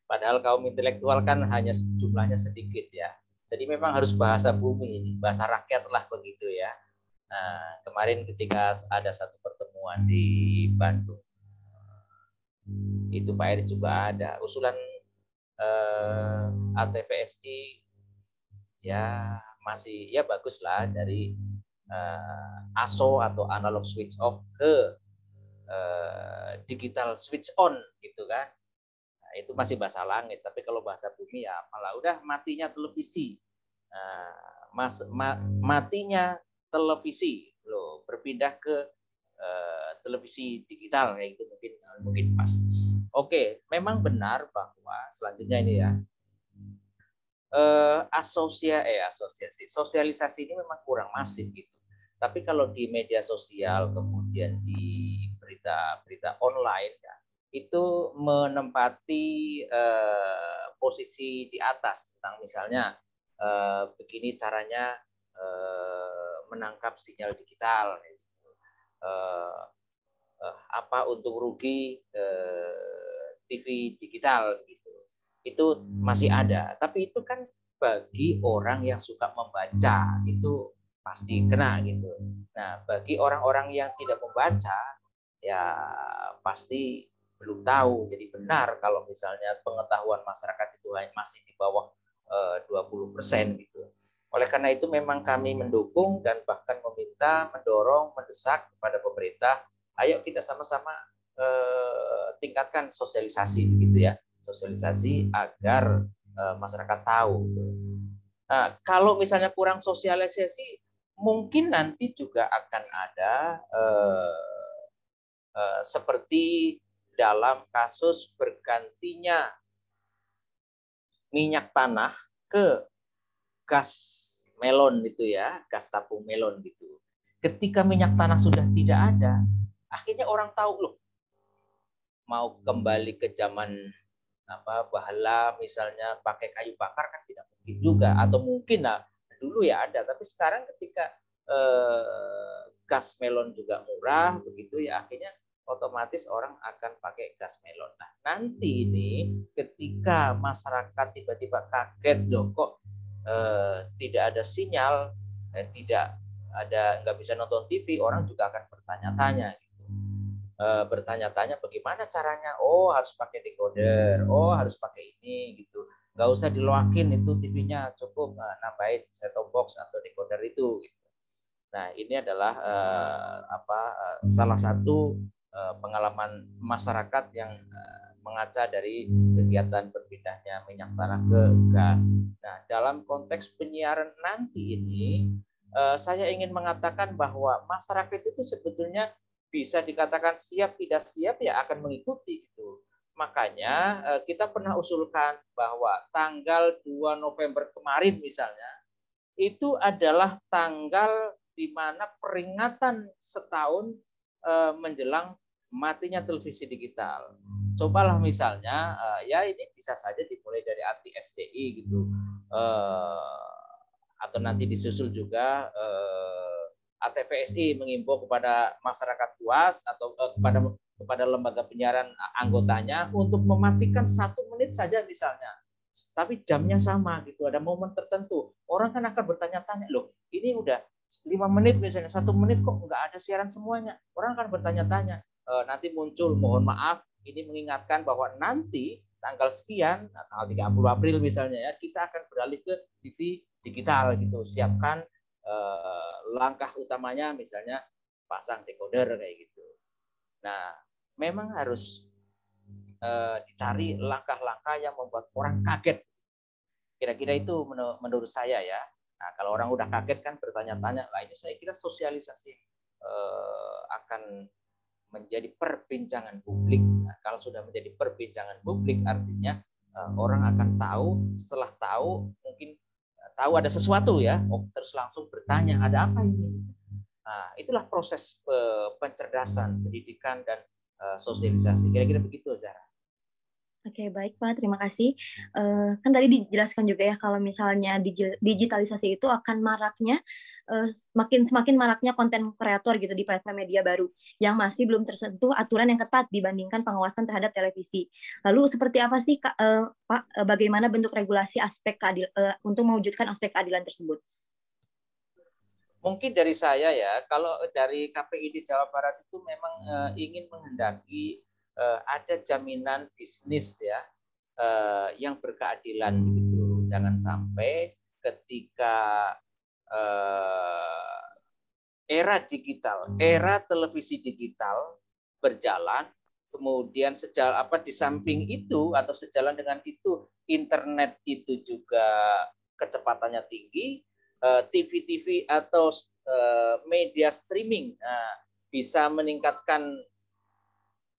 Padahal kaum intelektual kan hanya jumlahnya sedikit ya. Jadi memang harus bahasa bumi, bahasa rakyat lah begitu ya. Nah, kemarin ketika ada satu pertemuan di Bandung, itu Pak Eris juga ada usulan ATVSI, ya masih ya bagus lah, dari ASO atau analog switch off ke digital switch on gitu kan. Nah, itu masih bahasa langit, tapi kalau bahasa bumi ya malah udah matinya televisi. Matinya televisi loh, berpindah ke televisi digital kayak itu mungkin pas. Oke, memang benar bahwa selanjutnya ini ya, asosiasi sosialisasi ini memang kurang masif gitu. Tapi kalau di media sosial, kemudian di berita online ya, itu menempati posisi di atas tentang misalnya begini caranya menangkap sinyal digital, apa untuk rugi TV digital gitu. Itu masih ada, tapi itu kan bagi orang yang suka membaca itu pasti kena gitu. Nah, bagi orang-orang yang tidak membaca ya pasti belum tahu. Jadi benar kalau misalnya pengetahuan masyarakat itu masih di bawah 20% gitu. Oleh karena itu memang kami mendukung dan bahkan meminta, mendorong, mendesak kepada pemerintah, ayo kita sama-sama tingkatkan sosialisasi gitu ya. Sosialisasi agar masyarakat tahu. Nah, kalau misalnya kurang sosialisasi, mungkin nanti juga akan ada seperti dalam kasus bergantinya minyak tanah ke gas melon gitu ya, gas tabung melon gitu. Ketika minyak tanah sudah tidak ada, akhirnya orang tahu loh, mau kembali ke zaman bahala misalnya pakai kayu bakar kan tidak mungkin juga, atau mungkin lah dulu ya ada, tapi sekarang ketika gas melon juga murah begitu ya, akhirnya otomatis orang akan pakai gas melon. Nah, nanti ini ketika masyarakat tiba-tiba kaget loh kok tidak ada sinyal, tidak ada, nggak bisa nonton TV, orang juga akan bertanya-tanya. Bertanya-tanya bagaimana caranya, oh harus pakai decoder, oh harus pakai ini gitu, nggak usah diloakin itu TV-nya, cukup nambahin set-top box atau decoder itu gitu. Nah, ini adalah salah satu pengalaman masyarakat yang mengaca dari kegiatan berpindahnya minyak tanah ke gas. Nah, dalam konteks penyiaran nanti ini saya ingin mengatakan bahwa masyarakat itu sebetulnya bisa dikatakan siap tidak siap ya akan mengikuti itu. Makanya kita pernah usulkan bahwa tanggal 2 November kemarin misalnya itu adalah tanggal di mana peringatan setahun menjelang matinya televisi digital. Cobalah misalnya ya ini bisa saja dimulai dari anti SDI gitu, atau nanti disusul juga ATVSI mengimbau kepada masyarakat luas atau kepada lembaga penyiaran anggotanya untuk mematikan 1 menit saja misalnya, tapi jamnya sama gitu, ada momen tertentu. Orang kan akan bertanya-tanya, loh ini udah 5 menit misalnya, 1 menit kok nggak ada siaran semuanya. Orang akan bertanya-tanya. Nanti muncul, mohon maaf, ini mengingatkan bahwa nanti tanggal sekian, tanggal 30 April misalnya ya, kita akan beralih ke TV digital gitu. Siapkan langkah utamanya misalnya pasang decoder kayak gitu. Nah, memang harus dicari langkah-langkah yang membuat orang kaget. Kira-kira itu menurut saya ya. Nah, kalau orang udah kaget kan bertanya-tanya, lah ini saya kira sosialisasi akan menjadi perbincangan publik. Nah, kalau sudah menjadi perbincangan publik artinya orang akan tahu, setelah tahu mungkin tahu ada sesuatu ya, terus langsung bertanya ada apa ini. Nah, itulah proses pencerdasan, pendidikan dan sosialisasi. Kira-kira begitu, Zara. Oke, baik Pak, terima kasih. Kan tadi dijelaskan juga ya kalau misalnya digitalisasi itu akan maraknya, semakin maraknya konten kreator gitu di platform media baru yang masih belum tersentuh aturan yang ketat dibandingkan pengawasan terhadap televisi. Lalu seperti apa sih Pak, bagaimana bentuk regulasi untuk mewujudkan aspek keadilan tersebut? Mungkin dari saya ya, kalau dari KPI di Jawa Barat itu memang ingin menghendaki ada jaminan bisnis ya yang berkeadilan gitu. Jangan sampai ketika era digital, era televisi digital berjalan, kemudian di samping itu atau sejalan dengan itu internet itu juga kecepatannya tinggi, TV-TV atau media streaming bisa meningkatkan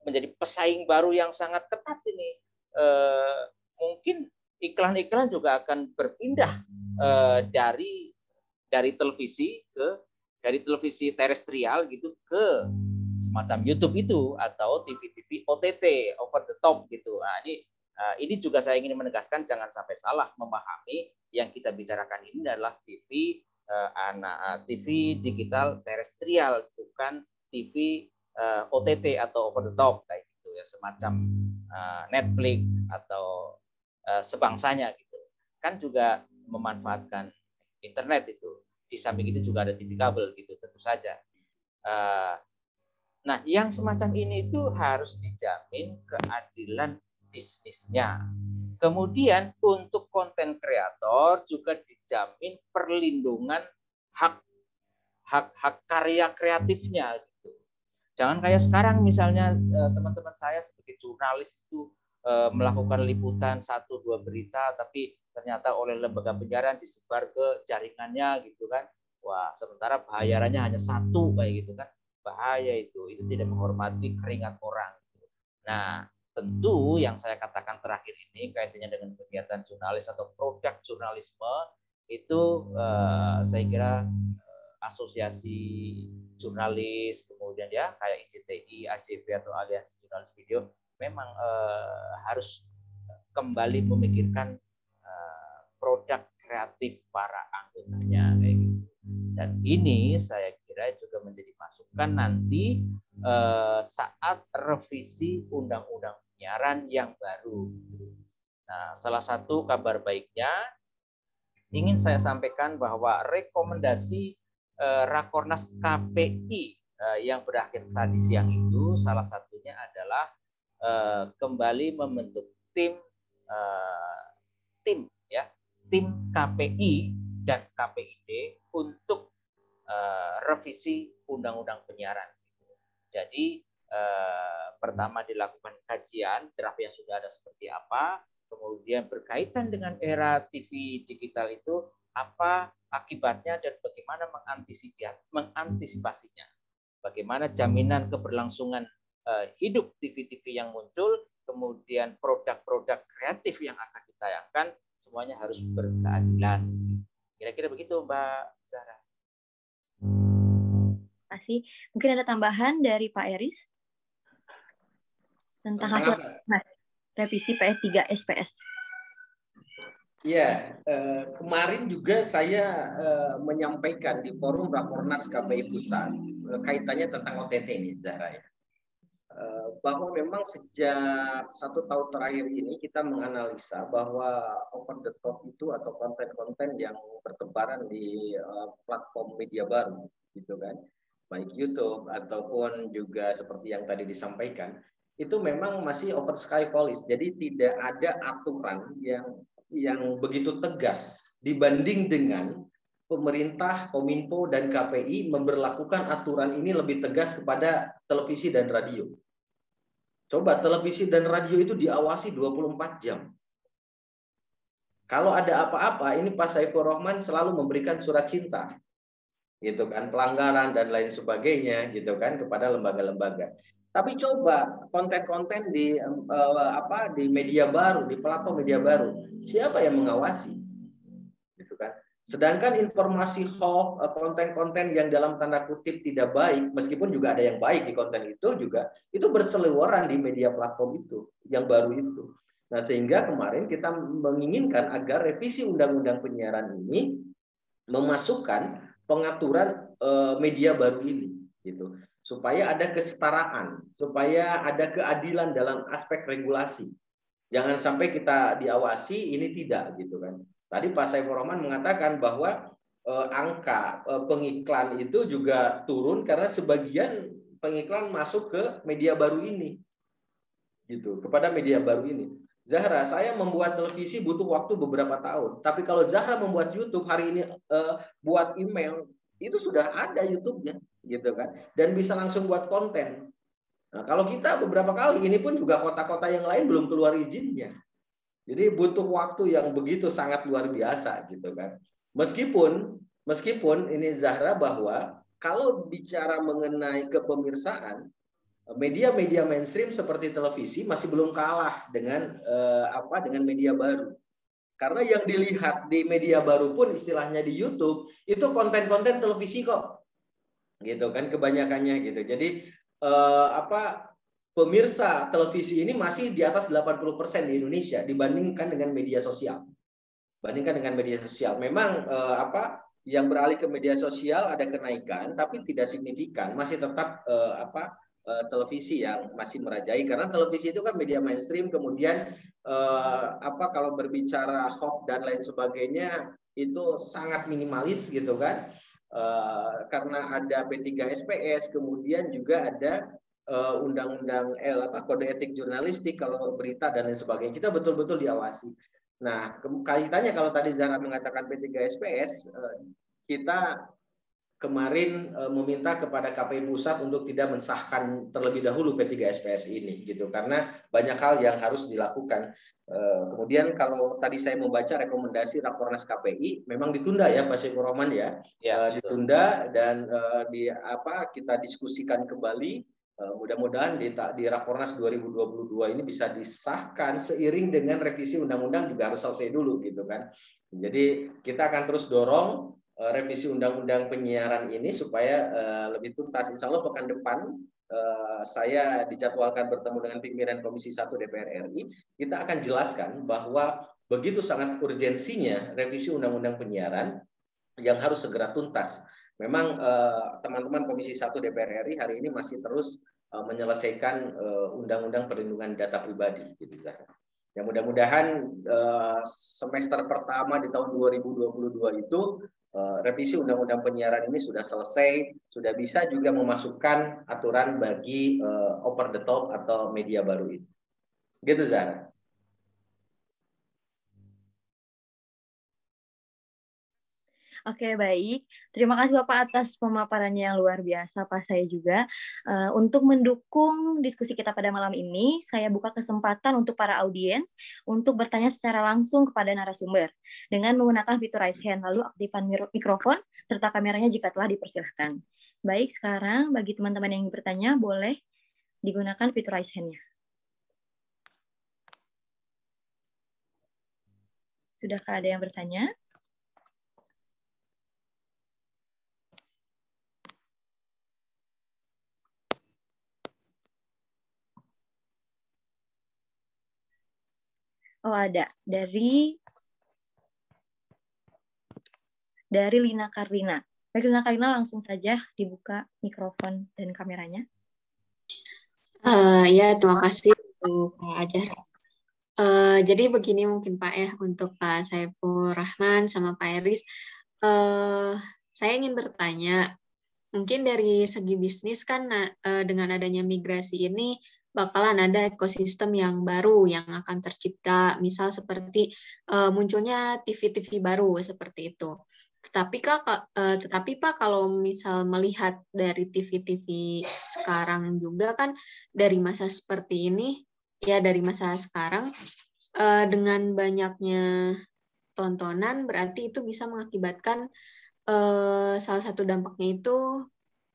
menjadi pesaing baru yang sangat ketat ini. Mungkin iklan-iklan juga akan berpindah dari televisi dari televisi terestrial gitu ke semacam YouTube itu atau TV-TV OTT over the top gitu. Nah, ini juga saya ingin menegaskan jangan sampai salah memahami yang kita bicarakan ini adalah TV digital terestrial, bukan TV OTT atau over the top kayak gitu ya, semacam Netflix atau sebangsanya gitu. Kan juga memanfaatkan internet itu. Di samping itu juga ada TV kabel gitu tentu saja. Nah, yang semacam ini itu harus dijamin keadilan bisnisnya. Kemudian untuk konten kreator juga dijamin perlindungan hak karya kreatifnya gitu. Jangan kayak sekarang misalnya teman-teman saya sebagai jurnalis itu melakukan liputan 1-2 berita tapi ternyata oleh lembaga penyiaran disebar ke jaringannya gitu kan. Wah, sementara bayarannya hanya 1 kayak gitu kan. Bahaya itu tidak menghormati keringat orang. Nah, tentu yang saya katakan terakhir ini kaitannya dengan kegiatan jurnalis atau produk jurnalisme itu saya kira asosiasi jurnalis, kemudian ya kayak ICTI, AJV atau Aliansi Jurnalis Video memang harus kembali memikirkan produk kreatif para anggotanya kayak gitu. Dan ini saya kira juga menjadi masukan nanti saat revisi undang-undang penyiaran yang baru. Nah, salah satu kabar baiknya ingin saya sampaikan bahwa rekomendasi Rakornas KPI yang berakhir tadi siang itu salah satunya adalah kembali membentuk tim KPI dan KPID untuk revisi undang-undang penyiaran. Jadi pertama dilakukan kajian draft yang sudah ada seperti apa, kemudian berkaitan dengan era TV digital itu apa akibatnya dan bagaimana mengantisipasinya. Bagaimana jaminan keberlangsungan hidup TV-TV yang muncul, kemudian produk-produk kreatif yang akan ditayangkan, semuanya harus berkeadilan. Kira-kira begitu, Mbak Zahra. Terima kasih. Mungkin ada tambahan dari Pak Eris tentang hasil revisi PS3 SPS. Ya, kemarin juga saya menyampaikan di forum Rakornas KPI Pusat kaitannya tentang OTT ini, Zahra ya. Bahwa memang sejak 1 tahun terakhir ini kita menganalisa bahwa over the top itu atau konten-konten yang bertebaran di platform media baru, gitu kan, baik YouTube ataupun juga seperti yang tadi disampaikan, itu memang masih open sky policy. Jadi tidak ada aturan yang begitu tegas dibanding dengan pemerintah, Kominfo, dan KPI memberlakukan aturan ini lebih tegas kepada televisi dan radio. Coba televisi dan radio itu diawasi 24 jam. Kalau ada apa-apa, ini Pak Saiful Rahman selalu memberikan surat cinta, gitu kan, pelanggaran dan lain sebagainya, gitu kan, kepada lembaga-lembaga. Tapi coba konten-konten di media baru, di platform media baru, siapa yang mengawasi, gitu kan? Sedangkan informasi hoax, konten-konten yang dalam tanda kutip tidak baik, meskipun juga ada yang baik di konten itu juga, itu berseliweran di media platform itu, yang baru itu. Nah, sehingga kemarin kita menginginkan agar revisi Undang-Undang Penyiaran ini memasukkan pengaturan media baru ini, gitu, supaya ada kesetaraan, supaya ada keadilan dalam aspek regulasi. Jangan sampai kita diawasi, ini tidak, gitu kan. Tadi Pak Saiful Rahman mengatakan bahwa angka pengiklan itu juga turun karena sebagian pengiklan masuk ke media baru ini, gitu, kepada media baru ini. Zahra, saya membuat televisi butuh waktu beberapa tahun. Tapi kalau Zahra membuat YouTube hari ini, buat email, itu sudah ada YouTube-nya, gitu kan. Dan bisa langsung buat konten. Nah, kalau kita beberapa kali, ini pun juga kota-kota yang lain belum keluar izinnya. Jadi butuh waktu yang begitu sangat luar biasa, gitu kan. Meskipun ini Zahra, bahwa kalau bicara mengenai kepemirsaan, media-media mainstream seperti televisi masih belum kalah dengan dengan media baru. Karena yang dilihat di media baru pun istilahnya di YouTube itu konten-konten televisi kok. Gitu kan kebanyakannya gitu. Jadi pemirsa televisi ini masih di atas 80% di Indonesia dibandingkan dengan media sosial. Memang yang beralih ke media sosial ada kenaikan tapi tidak signifikan, masih tetap televisi yang masih merajai, karena televisi itu kan media mainstream. Kemudian kalau berbicara hoax dan lain sebagainya itu sangat minimalis, gitu kan, karena ada P3SPS, kemudian juga ada undang-undang kode etik jurnalistik kalau berita dan lain sebagainya, kita betul-betul diawasi. Nah, kaitannya kalau tadi Zahra mengatakan P3SPS, kita kemarin meminta kepada KPI Pusat untuk tidak mensahkan terlebih dahulu P3SPS ini, gitu, karena banyak hal yang harus dilakukan. Kemudian kalau tadi saya membaca rekomendasi Rakornas KPI, memang ditunda ya Pak Saiful Rahman ya, ditunda dan kita diskusikan kembali. Mudah-mudahan di Rakornas 2022 ini bisa disahkan seiring dengan revisi undang-undang juga harus selesai dulu, gitu kan. Jadi kita akan terus dorong revisi undang-undang penyiaran ini supaya lebih tuntas. Insya Allah pekan depan saya dijadwalkan bertemu dengan pimpinan Komisi 1 DPR RI. Kita akan jelaskan bahwa begitu sangat urgensinya revisi undang-undang penyiaran yang harus segera tuntas. Memang teman-teman Komisi 1 DPR RI hari ini masih terus menyelesaikan undang-undang perlindungan data pribadi, gitu. Ya, mudah-mudahan semester pertama di tahun 2022 itu revisi undang-undang penyiaran ini sudah selesai, sudah bisa juga memasukkan aturan bagi over the top atau media baru ini. Gitu, Zahra. Oke, baik. Terima kasih Bapak atas pemaparannya yang luar biasa, Pak. Saya juga. Untuk mendukung diskusi kita pada malam ini, saya buka kesempatan untuk para audiens untuk bertanya secara langsung kepada narasumber dengan menggunakan fitur raise hand, lalu aktifkan mikrofon serta kameranya jika telah dipersilahkan. Baik, sekarang bagi teman-teman yang ingin bertanya, boleh digunakan fitur raise hand-nya. Sudahkah ada yang bertanya? Oh, ada. Dari Lina Karlina. Baik, Lina Karlina, langsung saja dibuka mikrofon dan kameranya. Ya, terima kasih untuk Pak Ajar. Jadi begini mungkin Pak ya, untuk Pak Saiful Rahman sama Pak Eris. Saya ingin bertanya, mungkin dari segi bisnis kan dengan adanya migrasi ini bakalan ada ekosistem yang baru yang akan tercipta, misal seperti munculnya TV-TV baru seperti itu. Tetapi Pak, kalau misal melihat dari TV-TV sekarang juga kan dari masa seperti ini, ya dari masa sekarang, dengan banyaknya tontonan berarti itu bisa mengakibatkan salah satu dampaknya itu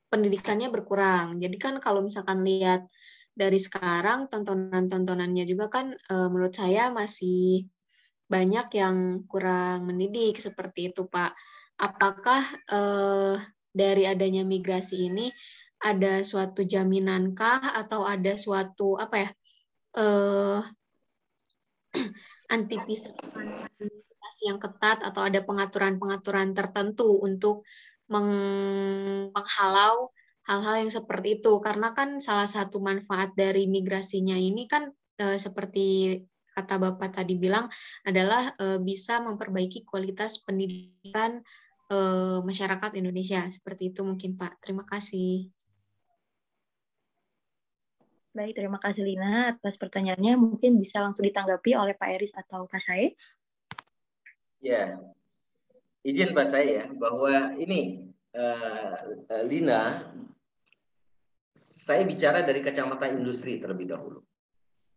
pendidikannya berkurang. Jadi kan kalau misalkan lihat dari sekarang tontonan-tontonannya juga kan menurut saya masih banyak yang kurang mendidik seperti itu, Pak. Apakah dari adanya migrasi ini ada suatu jaminankah atau ada suatu apa ya antisipasi yang ketat atau ada pengaturan-pengaturan tertentu untuk menghalau hal-hal yang seperti itu, karena kan salah satu manfaat dari migrasinya ini kan seperti kata Bapak tadi bilang adalah bisa memperbaiki kualitas pendidikan masyarakat Indonesia. Seperti itu mungkin Pak. Terima kasih. Baik, terima kasih Lina atas pertanyaannya. Mungkin bisa langsung ditanggapi oleh Pak Eris atau Pak Sae. Ya, izin Pak saya bahwa ini Lina, saya bicara dari kacamata industri terlebih dahulu.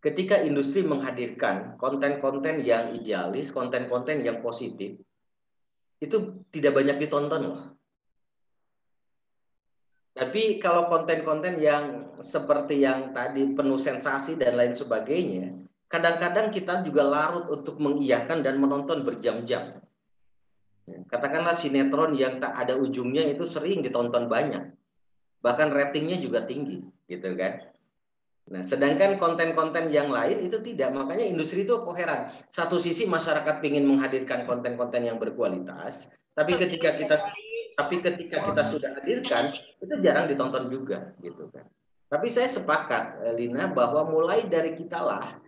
Ketika industri menghadirkan konten-konten yang idealis, konten-konten yang positif, itu tidak banyak ditonton loh. Tapi kalau konten-konten yang seperti yang tadi penuh sensasi dan lain sebagainya, kadang-kadang kita juga larut untuk mengiyakan dan menonton berjam-jam. Katakanlah sinetron yang tak ada ujungnya itu sering ditonton banyak. Bahkan ratingnya juga tinggi, gitu kan. Nah, sedangkan konten-konten yang lain itu tidak. Makanya industri itu kok heran. Satu sisi masyarakat ingin menghadirkan konten-konten yang berkualitas, tapi ketika kita sudah hadirkan, itu jarang ditonton juga, gitu kan. Tapi saya sepakat, Lina, bahwa mulai dari kita lah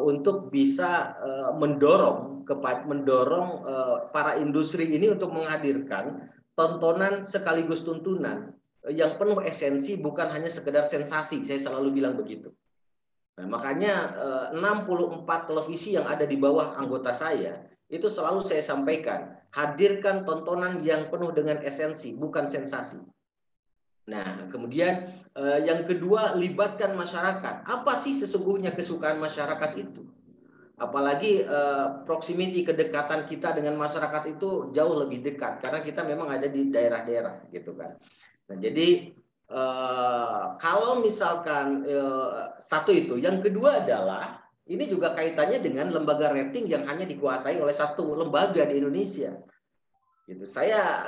untuk bisa mendorong para industri ini untuk menghadirkan tontonan sekaligus tuntunan yang penuh esensi, bukan hanya sekedar sensasi. Saya selalu bilang begitu. Nah, makanya 64 televisi yang ada di bawah anggota saya itu selalu saya sampaikan, hadirkan tontonan yang penuh dengan esensi, bukan sensasi. Nah, kemudian yang kedua, libatkan masyarakat. Apa sih sesungguhnya kesukaan masyarakat itu? Apalagi proximity, kedekatan kita dengan masyarakat itu jauh lebih dekat karena kita memang ada di daerah-daerah, gitu kan. Nah, jadi kalau misalkan satu itu, yang kedua adalah ini juga kaitannya dengan lembaga rating yang hanya dikuasai oleh satu lembaga di Indonesia. Gitu. Saya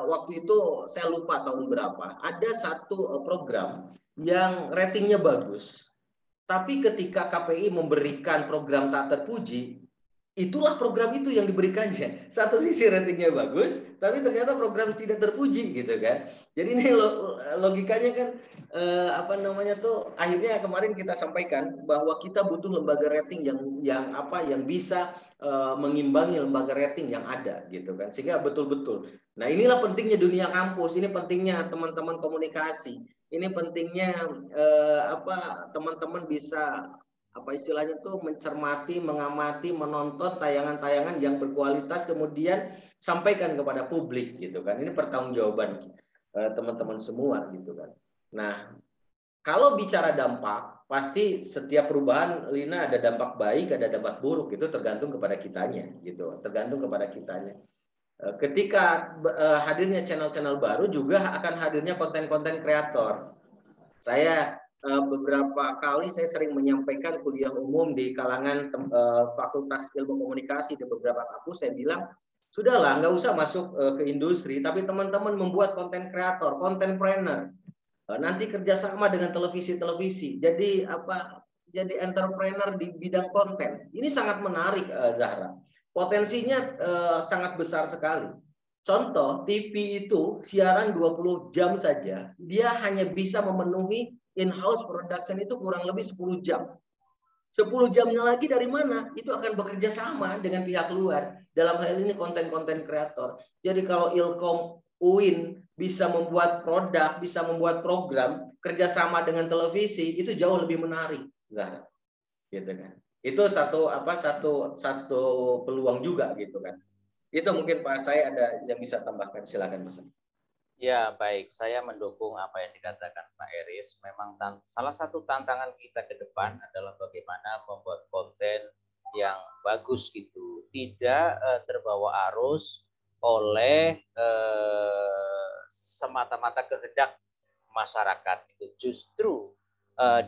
waktu itu saya lupa tahun berapa, ada satu program yang ratingnya bagus, tapi ketika KPI memberikan program tak terpuji, itulah program itu yang diberikannya. Satu sisi ratingnya bagus, tapi ternyata program tidak terpuji, gitu kan. Jadi ini logikanya kan akhirnya kemarin kita sampaikan bahwa kita butuh lembaga rating yang bisa mengimbangi lembaga rating yang ada, gitu kan. Sehingga betul-betul. Nah, inilah pentingnya dunia kampus, ini pentingnya teman-teman komunikasi. Ini pentingnya teman-teman bisa istilahnya tuh mencermati, mengamati, menonton tayangan-tayangan yang berkualitas, kemudian sampaikan kepada publik, gitu kan. Ini pertanggungjawaban teman-teman semua, gitu kan. Nah, kalau bicara dampak, pasti setiap perubahan, Lina, ada dampak baik, ada dampak buruk, itu tergantung kepada kitanya, gitu. Tergantung kepada kitanya. Ketika hadirnya channel-channel baru, juga akan hadirnya konten-konten kreator. Saya beberapa kali saya sering menyampaikan kuliah umum di kalangan Fakultas Ilmu Komunikasi di beberapa kampus. Saya bilang, sudahlah, nggak usah masuk ke industri, tapi teman-teman membuat konten kreator, kontenpreneur. Nanti kerjasama dengan televisi-televisi. Jadi entrepreneur di bidang konten. Ini sangat menarik, Zahra. Potensinya sangat besar sekali. Contoh, TV itu siaran 20 jam saja, dia hanya bisa memenuhi in-house production itu kurang lebih 10 jam. 10 jamnya lagi dari mana? Itu akan bekerja sama dengan pihak luar. Dalam hal ini konten-konten kreator. Jadi kalau Ilkom, UIN, bisa membuat produk, bisa membuat program kerjasama dengan televisi itu jauh lebih menarik, Zahra. Gitu kan. Itu satu peluang juga gitu kan. Itu mungkin Pak, saya ada yang bisa tambahkan, silakan Mas. Ya, baik. Saya mendukung apa yang dikatakan Pak Eris. Memang salah satu tantangan kita ke depan adalah bagaimana membuat konten yang bagus gitu. Tidak terbawa arus oleh semata-mata kehendak masyarakat. Itu justru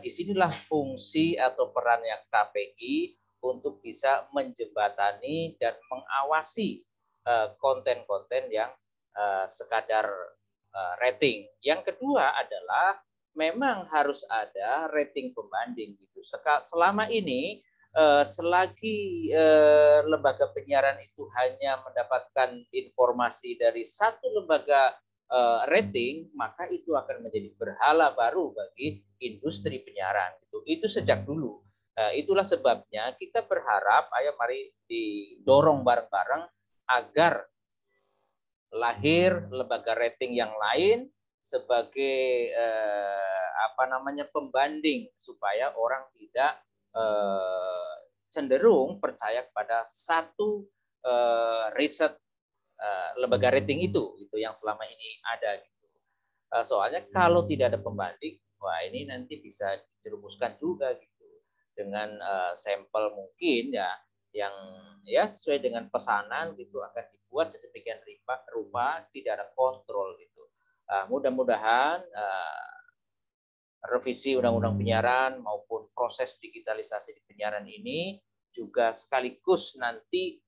disinilah fungsi atau perannya KPI untuk bisa menjembatani dan mengawasi konten-konten yang sekadar rating. Yang kedua adalah memang harus ada rating pembanding gitu. Selama ini selagi lembaga penyiaran itu hanya mendapatkan informasi dari satu lembaga rating, maka itu akan menjadi berhala baru bagi industri penyiaran. Itu sejak dulu. Itulah sebabnya kita berharap, ayo mari didorong bareng-bareng agar lahir lembaga rating yang lain sebagai pembanding supaya orang tidak cenderung percaya kepada satu riset lembaga rating itu yang selama ini ada gitu. Soalnya kalau tidak ada pembanding, wah ini nanti bisa dijerumuskan juga gitu dengan sampel mungkin ya yang ya sesuai dengan pesanan gitu akan dibuat sedemikian rupa tidak ada kontrol gitu. Mudah-mudahan revisi undang-undang penyiaran maupun proses digitalisasi di penyiaran ini juga sekaligus nanti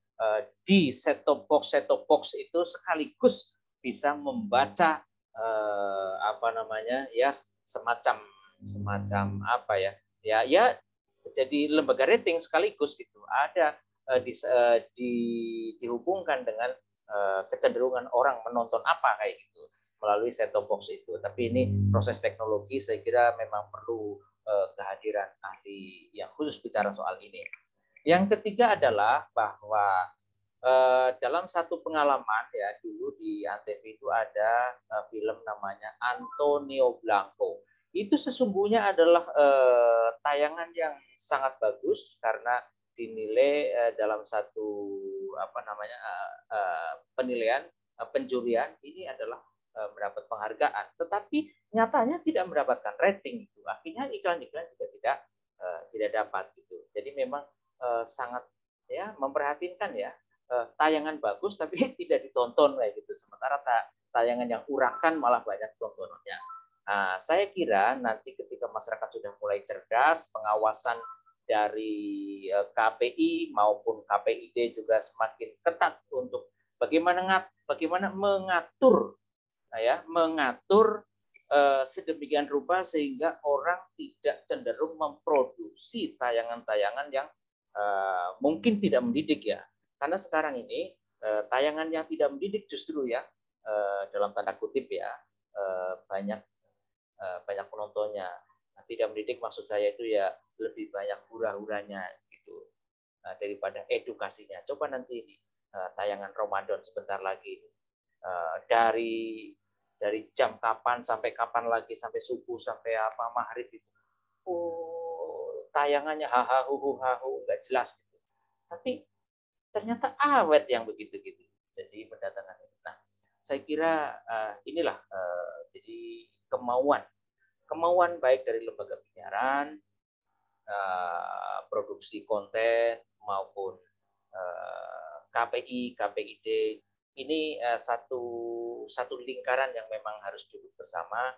di set-top box itu sekaligus bisa membaca semacam apa ya jadi lembaga rating sekaligus gitu ada dihubungkan dengan kecenderungan orang menonton apa kayak gitu melalui set-top box itu. Tapi ini proses teknologi saya kira memang perlu kehadiran ahli yang khusus bicara soal ini. Yang ketiga adalah bahwa dalam satu pengalaman ya dulu di Antv itu ada film namanya Antonio Blanco. Itu sesungguhnya adalah tayangan yang sangat bagus karena dinilai dalam satu penilaian penjurian ini adalah mendapat penghargaan, tetapi nyatanya tidak mendapatkan rating itu. Akhirnya iklan-iklan juga tidak dapat gitu. Jadi memang sangat ya memprihatinkan ya tayangan bagus tapi tidak ditonton kayak gitu. Sementara tayangan yang urakan malah banyak tontonannya. Nah, saya kira nanti ketika masyarakat sudah mulai cerdas, pengawasan dari KPI maupun KPID juga semakin ketat untuk bagaimana mengatur sedemikian rupa sehingga orang tidak cenderung memproduksi tayangan-tayangan yang mungkin tidak mendidik ya. Karena sekarang ini tayangan yang tidak mendidik justru ya dalam tanda kutip ya banyak penontonnya. Nah, tidak mendidik maksud saya itu ya lebih banyak hura-huranya gitu daripada edukasinya. Coba nanti ini tayangan Ramadan sebentar lagi dari jam kapan sampai kapan lagi sampai subuh sampai maghrib itu tayangannya hahaha nggak jelas gitu. Tapi ternyata awet yang begitu gitu. Jadi mendatangkan itu. Nah, saya kira inilah jadi kemauan baik dari lembaga penyiaran, produksi konten maupun KPI, KPID ini satu lingkaran yang memang harus duduk bersama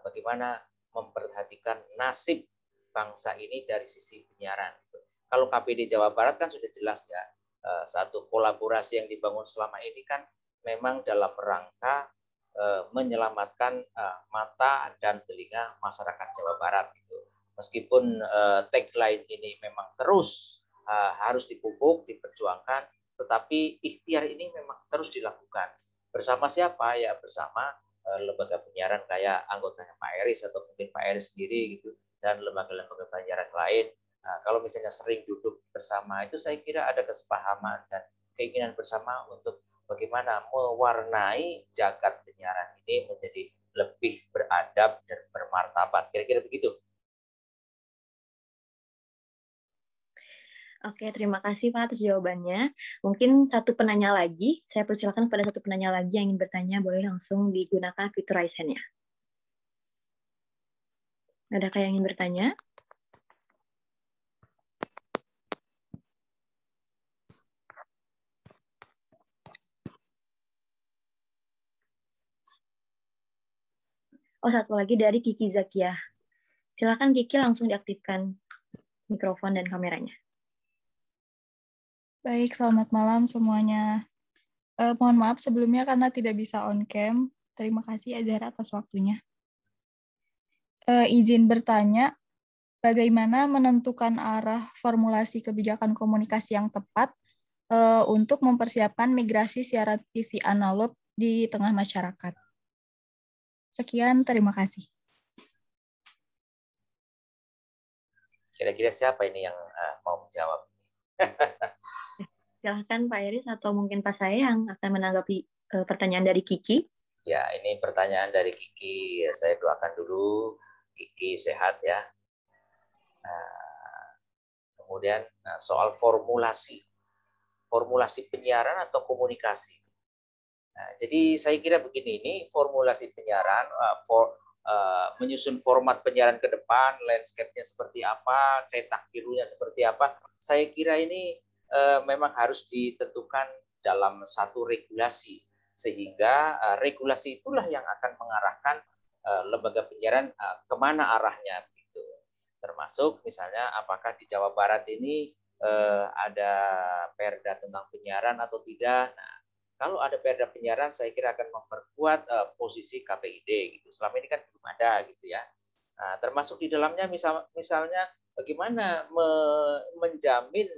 bagaimana memperhatikan nasib bangsa ini dari sisi penyiaran. Kalau KPD Jawa Barat kan sudah jelas ya satu kolaborasi yang dibangun selama ini kan memang dalam rangka menyelamatkan mata dan telinga masyarakat Jawa Barat gitu. Meskipun tagline ini memang terus harus dipupuk, diperjuangkan, tetapi ikhtiar ini memang terus dilakukan. Bersama siapa? Ya bersama lembaga penyiaran kayak anggotanya Pak Eris atau mungkin Pak Eris sendiri gitu dan lembaga-lembaga penyiaran lain. Nah, kalau misalnya sering duduk bersama itu saya kira ada kesepahaman dan keinginan bersama untuk bagaimana mewarnai jagat penyiaran penyiaran ini menjadi lebih beradab dan bermartabat. Kira-kira begitu. Oke, terima kasih Pak atas jawabannya. Mungkin satu penanya lagi, saya persilakan kepada satu penanya lagi yang ingin bertanya, boleh langsung digunakan fitur raise hand-nya. Adakah yang ingin bertanya? Oh, satu lagi dari Kiki Zakiah. Silakan Kiki langsung diaktifkan mikrofon dan kameranya. Baik, selamat malam semuanya. Mohon maaf sebelumnya karena tidak bisa on cam. Terima kasih Azhara atas waktunya. Izin bertanya, bagaimana menentukan arah formulasi kebijakan komunikasi yang tepat untuk mempersiapkan migrasi siaran TV analog di tengah masyarakat? Sekian, terima kasih. Kira-kira siapa ini yang mau menjawab? Silahkan Pak Iris atau mungkin Pak saya yang akan menanggapi pertanyaan dari Kiki. Ya, ini pertanyaan dari Kiki. Saya doakan dulu Kiki sehat ya. Kemudian soal formulasi penyiaran atau komunikasi. Nah, jadi saya kira begini, ini formulasi penyiaran, menyusun format penyiaran ke depan, landscape-nya seperti apa, cetak birunya seperti apa. Saya kira ini memang harus ditentukan dalam satu regulasi, sehingga regulasi itulah yang akan mengarahkan lembaga penyiaran kemana arahnya. Gitu. Termasuk misalnya apakah di Jawa Barat ini ada perda tentang penyiaran atau tidak. Nah, kalau ada perda penyiaran, saya kira akan memperkuat posisi KPID. Gitu. Selama ini kan belum ada, gitu ya. Nah, termasuk di dalamnya misalnya bagaimana menjamin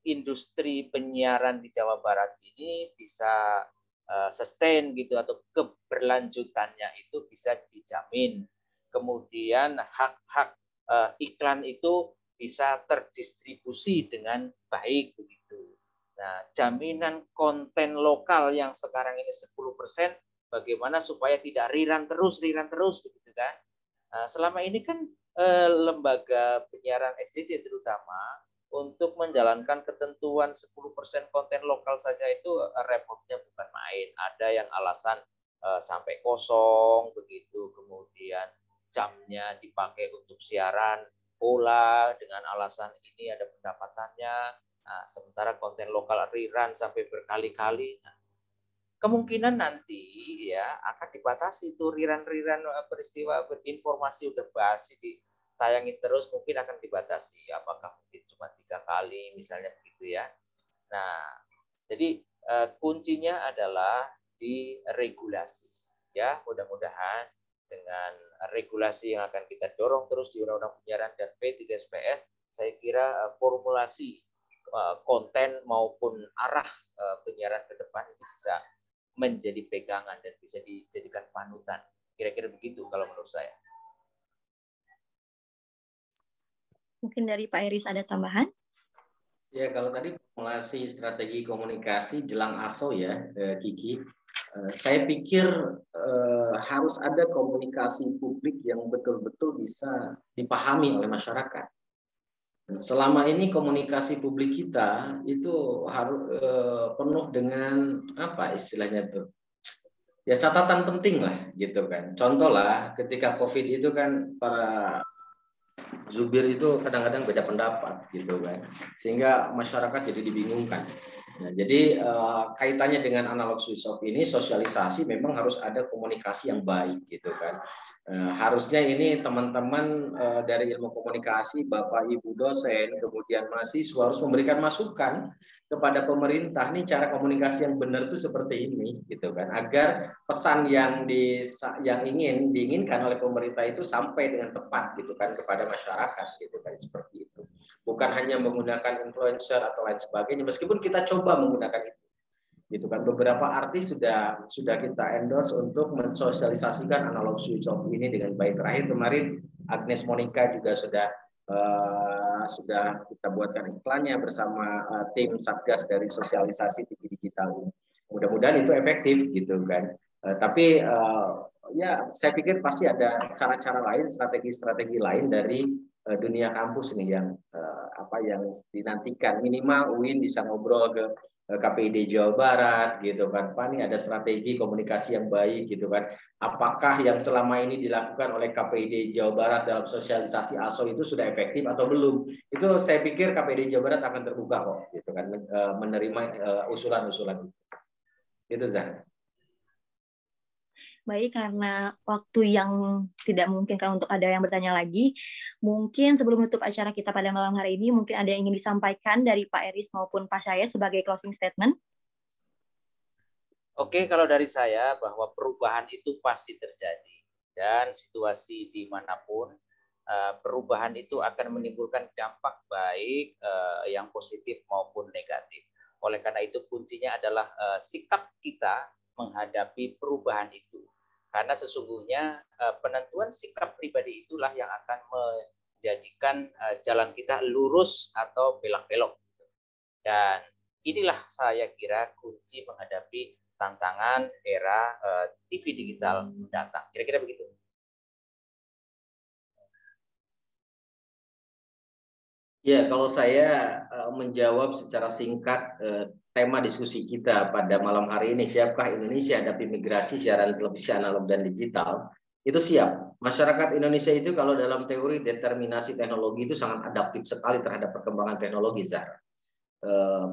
industri penyiaran di Jawa Barat ini bisa sustain gitu atau keberlanjutannya itu bisa dijamin. Kemudian hak-hak iklan itu bisa terdistribusi dengan baik begitu. Nah, jaminan konten lokal yang sekarang ini 10%, bagaimana supaya tidak rerun terus begitu kan? Nah, selama ini kan lembaga penyiaran SDJ terutama untuk menjalankan ketentuan 10% konten lokal saja itu repotnya bukan main. Ada yang alasan sampai kosong begitu, kemudian jamnya dipakai untuk siaran bola dengan alasan ini ada pendapatannya. Nah, sementara konten lokal rerun sampai berkali-kali. Nah, kemungkinan nanti ya akan dibatasi itu rerun peristiwa berinformasi udah basi ditayangin terus, mungkin akan dibatasi. Apakah mungkin cuma 3 kali misalnya begitu ya. Nah, jadi kuncinya adalah di regulasi ya. Mudah-mudahan dengan regulasi yang akan kita dorong terus di Undang-Undang Penyiaran dan P3SPS, saya kira formulasi konten maupun arah penyiaran ke depan ini bisa menjadi pegangan dan bisa dijadikan panutan. Kira-kira begitu kalau menurut saya. Mungkin dari Pak Iris ada tambahan? Ya, kalau tadi formulasi strategi komunikasi jelang ASO ya, Kiki. Saya pikir harus ada komunikasi publik yang betul-betul bisa dipahami oleh masyarakat. Selama ini komunikasi publik kita itu harus penuh dengan apa istilahnya tuh? Ya catatan penting lah gitu kan. Contoh lah ketika COVID itu kan para zubir itu kadang-kadang beda pendapat gitu kan. Sehingga masyarakat jadi dibingungkan. Nah, jadi kaitannya dengan analog switch off ini sosialisasi memang harus ada komunikasi yang baik gitu kan. Harusnya ini teman-teman dari ilmu komunikasi, Bapak Ibu dosen, kemudian mahasiswa harus memberikan masukan kepada pemerintah nih cara komunikasi yang benar itu seperti ini gitu kan, agar pesan yang diinginkan oleh pemerintah itu sampai dengan tepat gitu kan kepada masyarakat gitu kan, seperti itu. Bukan hanya menggunakan influencer atau lain sebagainya, meskipun kita coba menggunakan itu gitu kan. Beberapa artis sudah kita endorse untuk mensosialisasikan analog switch off ini dengan baik. Terakhir kemarin Agnes Monica juga sudah kita buatkan iklannya bersama tim Satgas dari sosialisasi TV digital ini. Mudah-mudahan itu efektif gitu kan. Tapi ya saya pikir pasti ada cara-cara lain, strategi-strategi lain dari dunia kampus nih yang yang dinantikan. Minimal UIN bisa ngobrol ke KPID Jawa Barat gitu kan. Pak, ini ada strategi komunikasi yang baik gitu kan. Apakah yang selama ini dilakukan oleh KPID Jawa Barat dalam sosialisasi ASO itu sudah efektif atau belum? Itu saya pikir KPID Jawa Barat akan terbuka kok gitu kan, menerima usulan-usulan itu. Itu Zahra. Baik, karena waktu yang tidak memungkinkan untuk ada yang bertanya lagi, mungkin sebelum menutup acara kita pada malam hari ini, mungkin ada yang ingin disampaikan dari Pak Eris maupun Pak Syahya sebagai closing statement. Oke, kalau dari saya bahwa perubahan itu pasti terjadi. Dan situasi dimanapun, perubahan itu akan menimbulkan dampak baik yang positif maupun negatif. Oleh karena itu kuncinya adalah sikap kita menghadapi perubahan itu. Karena sesungguhnya penentuan sikap pribadi itulah yang akan menjadikan jalan kita lurus atau belok-belok. Dan inilah saya kira kunci menghadapi tantangan era TV digital mendatang. Kira-kira begitu. Ya, kalau saya menjawab secara singkat tema diskusi kita pada malam hari ini, siapkah Indonesia hadapi migrasi siaran televisi analog dan digital? Itu siap. Masyarakat Indonesia itu kalau dalam teori determinasi teknologi itu sangat adaptif sekali terhadap perkembangan teknologi, Zahra.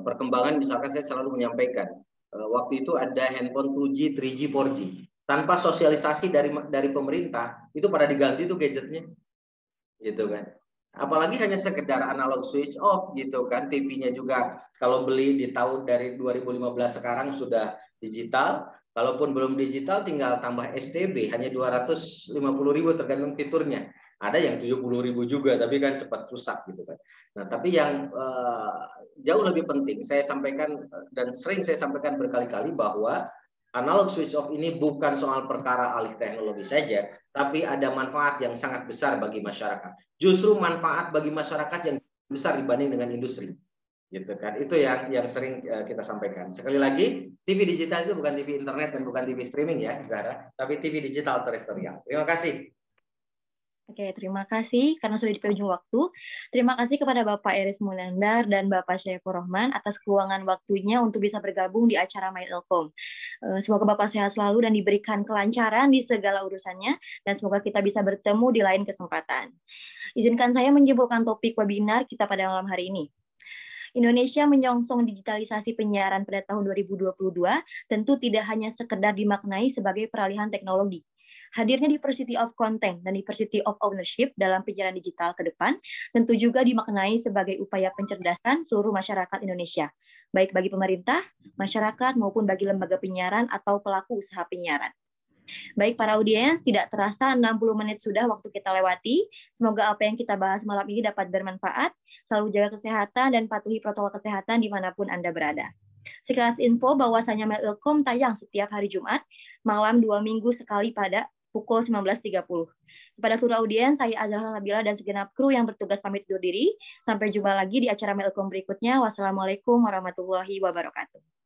Perkembangan misalkan saya selalu menyampaikan, waktu itu ada handphone 2G, 3G, 4G. Tanpa sosialisasi dari pemerintah, itu pada diganti tuh gadgetnya. Gitu kan. Apalagi hanya sekedar analog switch off gitu kan. TV-nya juga kalau beli di tahun dari 2015 sekarang sudah digital. Kalaupun belum digital tinggal tambah STB hanya 250.000 tergantung fiturnya. Ada yang 70.000 juga tapi kan cepat rusak gitu kan. Nah, tapi yang jauh lebih penting saya sampaikan dan sering saya sampaikan berkali-kali bahwa analog switch off ini bukan soal perkara alih teknologi saja, tapi ada manfaat yang sangat besar bagi masyarakat. Justru manfaat bagi masyarakat yang besar dibanding dengan industri. Gitu kan. Itu yang sering kita sampaikan. Sekali lagi, TV digital itu bukan TV internet dan bukan TV streaming ya, Zahra, tapi TV digital terestrial. Terima kasih. Oke, terima kasih karena sudah di penghujung waktu. Terima kasih kepada Bapak Eris Munandar dan Bapak Syaifur Rahman atas keluangan waktunya untuk bisa bergabung di acara My Ilkom. Semoga Bapak sehat selalu dan diberikan kelancaran di segala urusannya, dan semoga kita bisa bertemu di lain kesempatan. Izinkan saya menyimpulkan topik webinar kita pada malam hari ini. Indonesia menyongsong digitalisasi penyiaran pada tahun 2022 tentu tidak hanya sekedar dimaknai sebagai peralihan teknologi. Hadirnya Diversity of Content dan Diversity of Ownership dalam penyiaran digital ke depan tentu juga dimaknai sebagai upaya pencerdasan seluruh masyarakat Indonesia, baik bagi pemerintah, masyarakat, maupun bagi lembaga penyiaran atau pelaku usaha penyiaran. Baik para audiens, tidak terasa 60 menit sudah waktu kita lewati. Semoga apa yang kita bahas malam ini dapat bermanfaat. Selalu jaga kesehatan dan patuhi protokol kesehatan dimanapun Anda berada. Sekilas info bahwasanya My Ilkom tayang setiap hari Jumat, malam 2 minggu sekali pada pukul 19.30. Kepada seluruh audiens, saya Azra Sabila dan segenap kru yang bertugas pamit undur diri. Sampai jumpa lagi di acara My Ilkom berikutnya. Wassalamualaikum warahmatullahi wabarakatuh.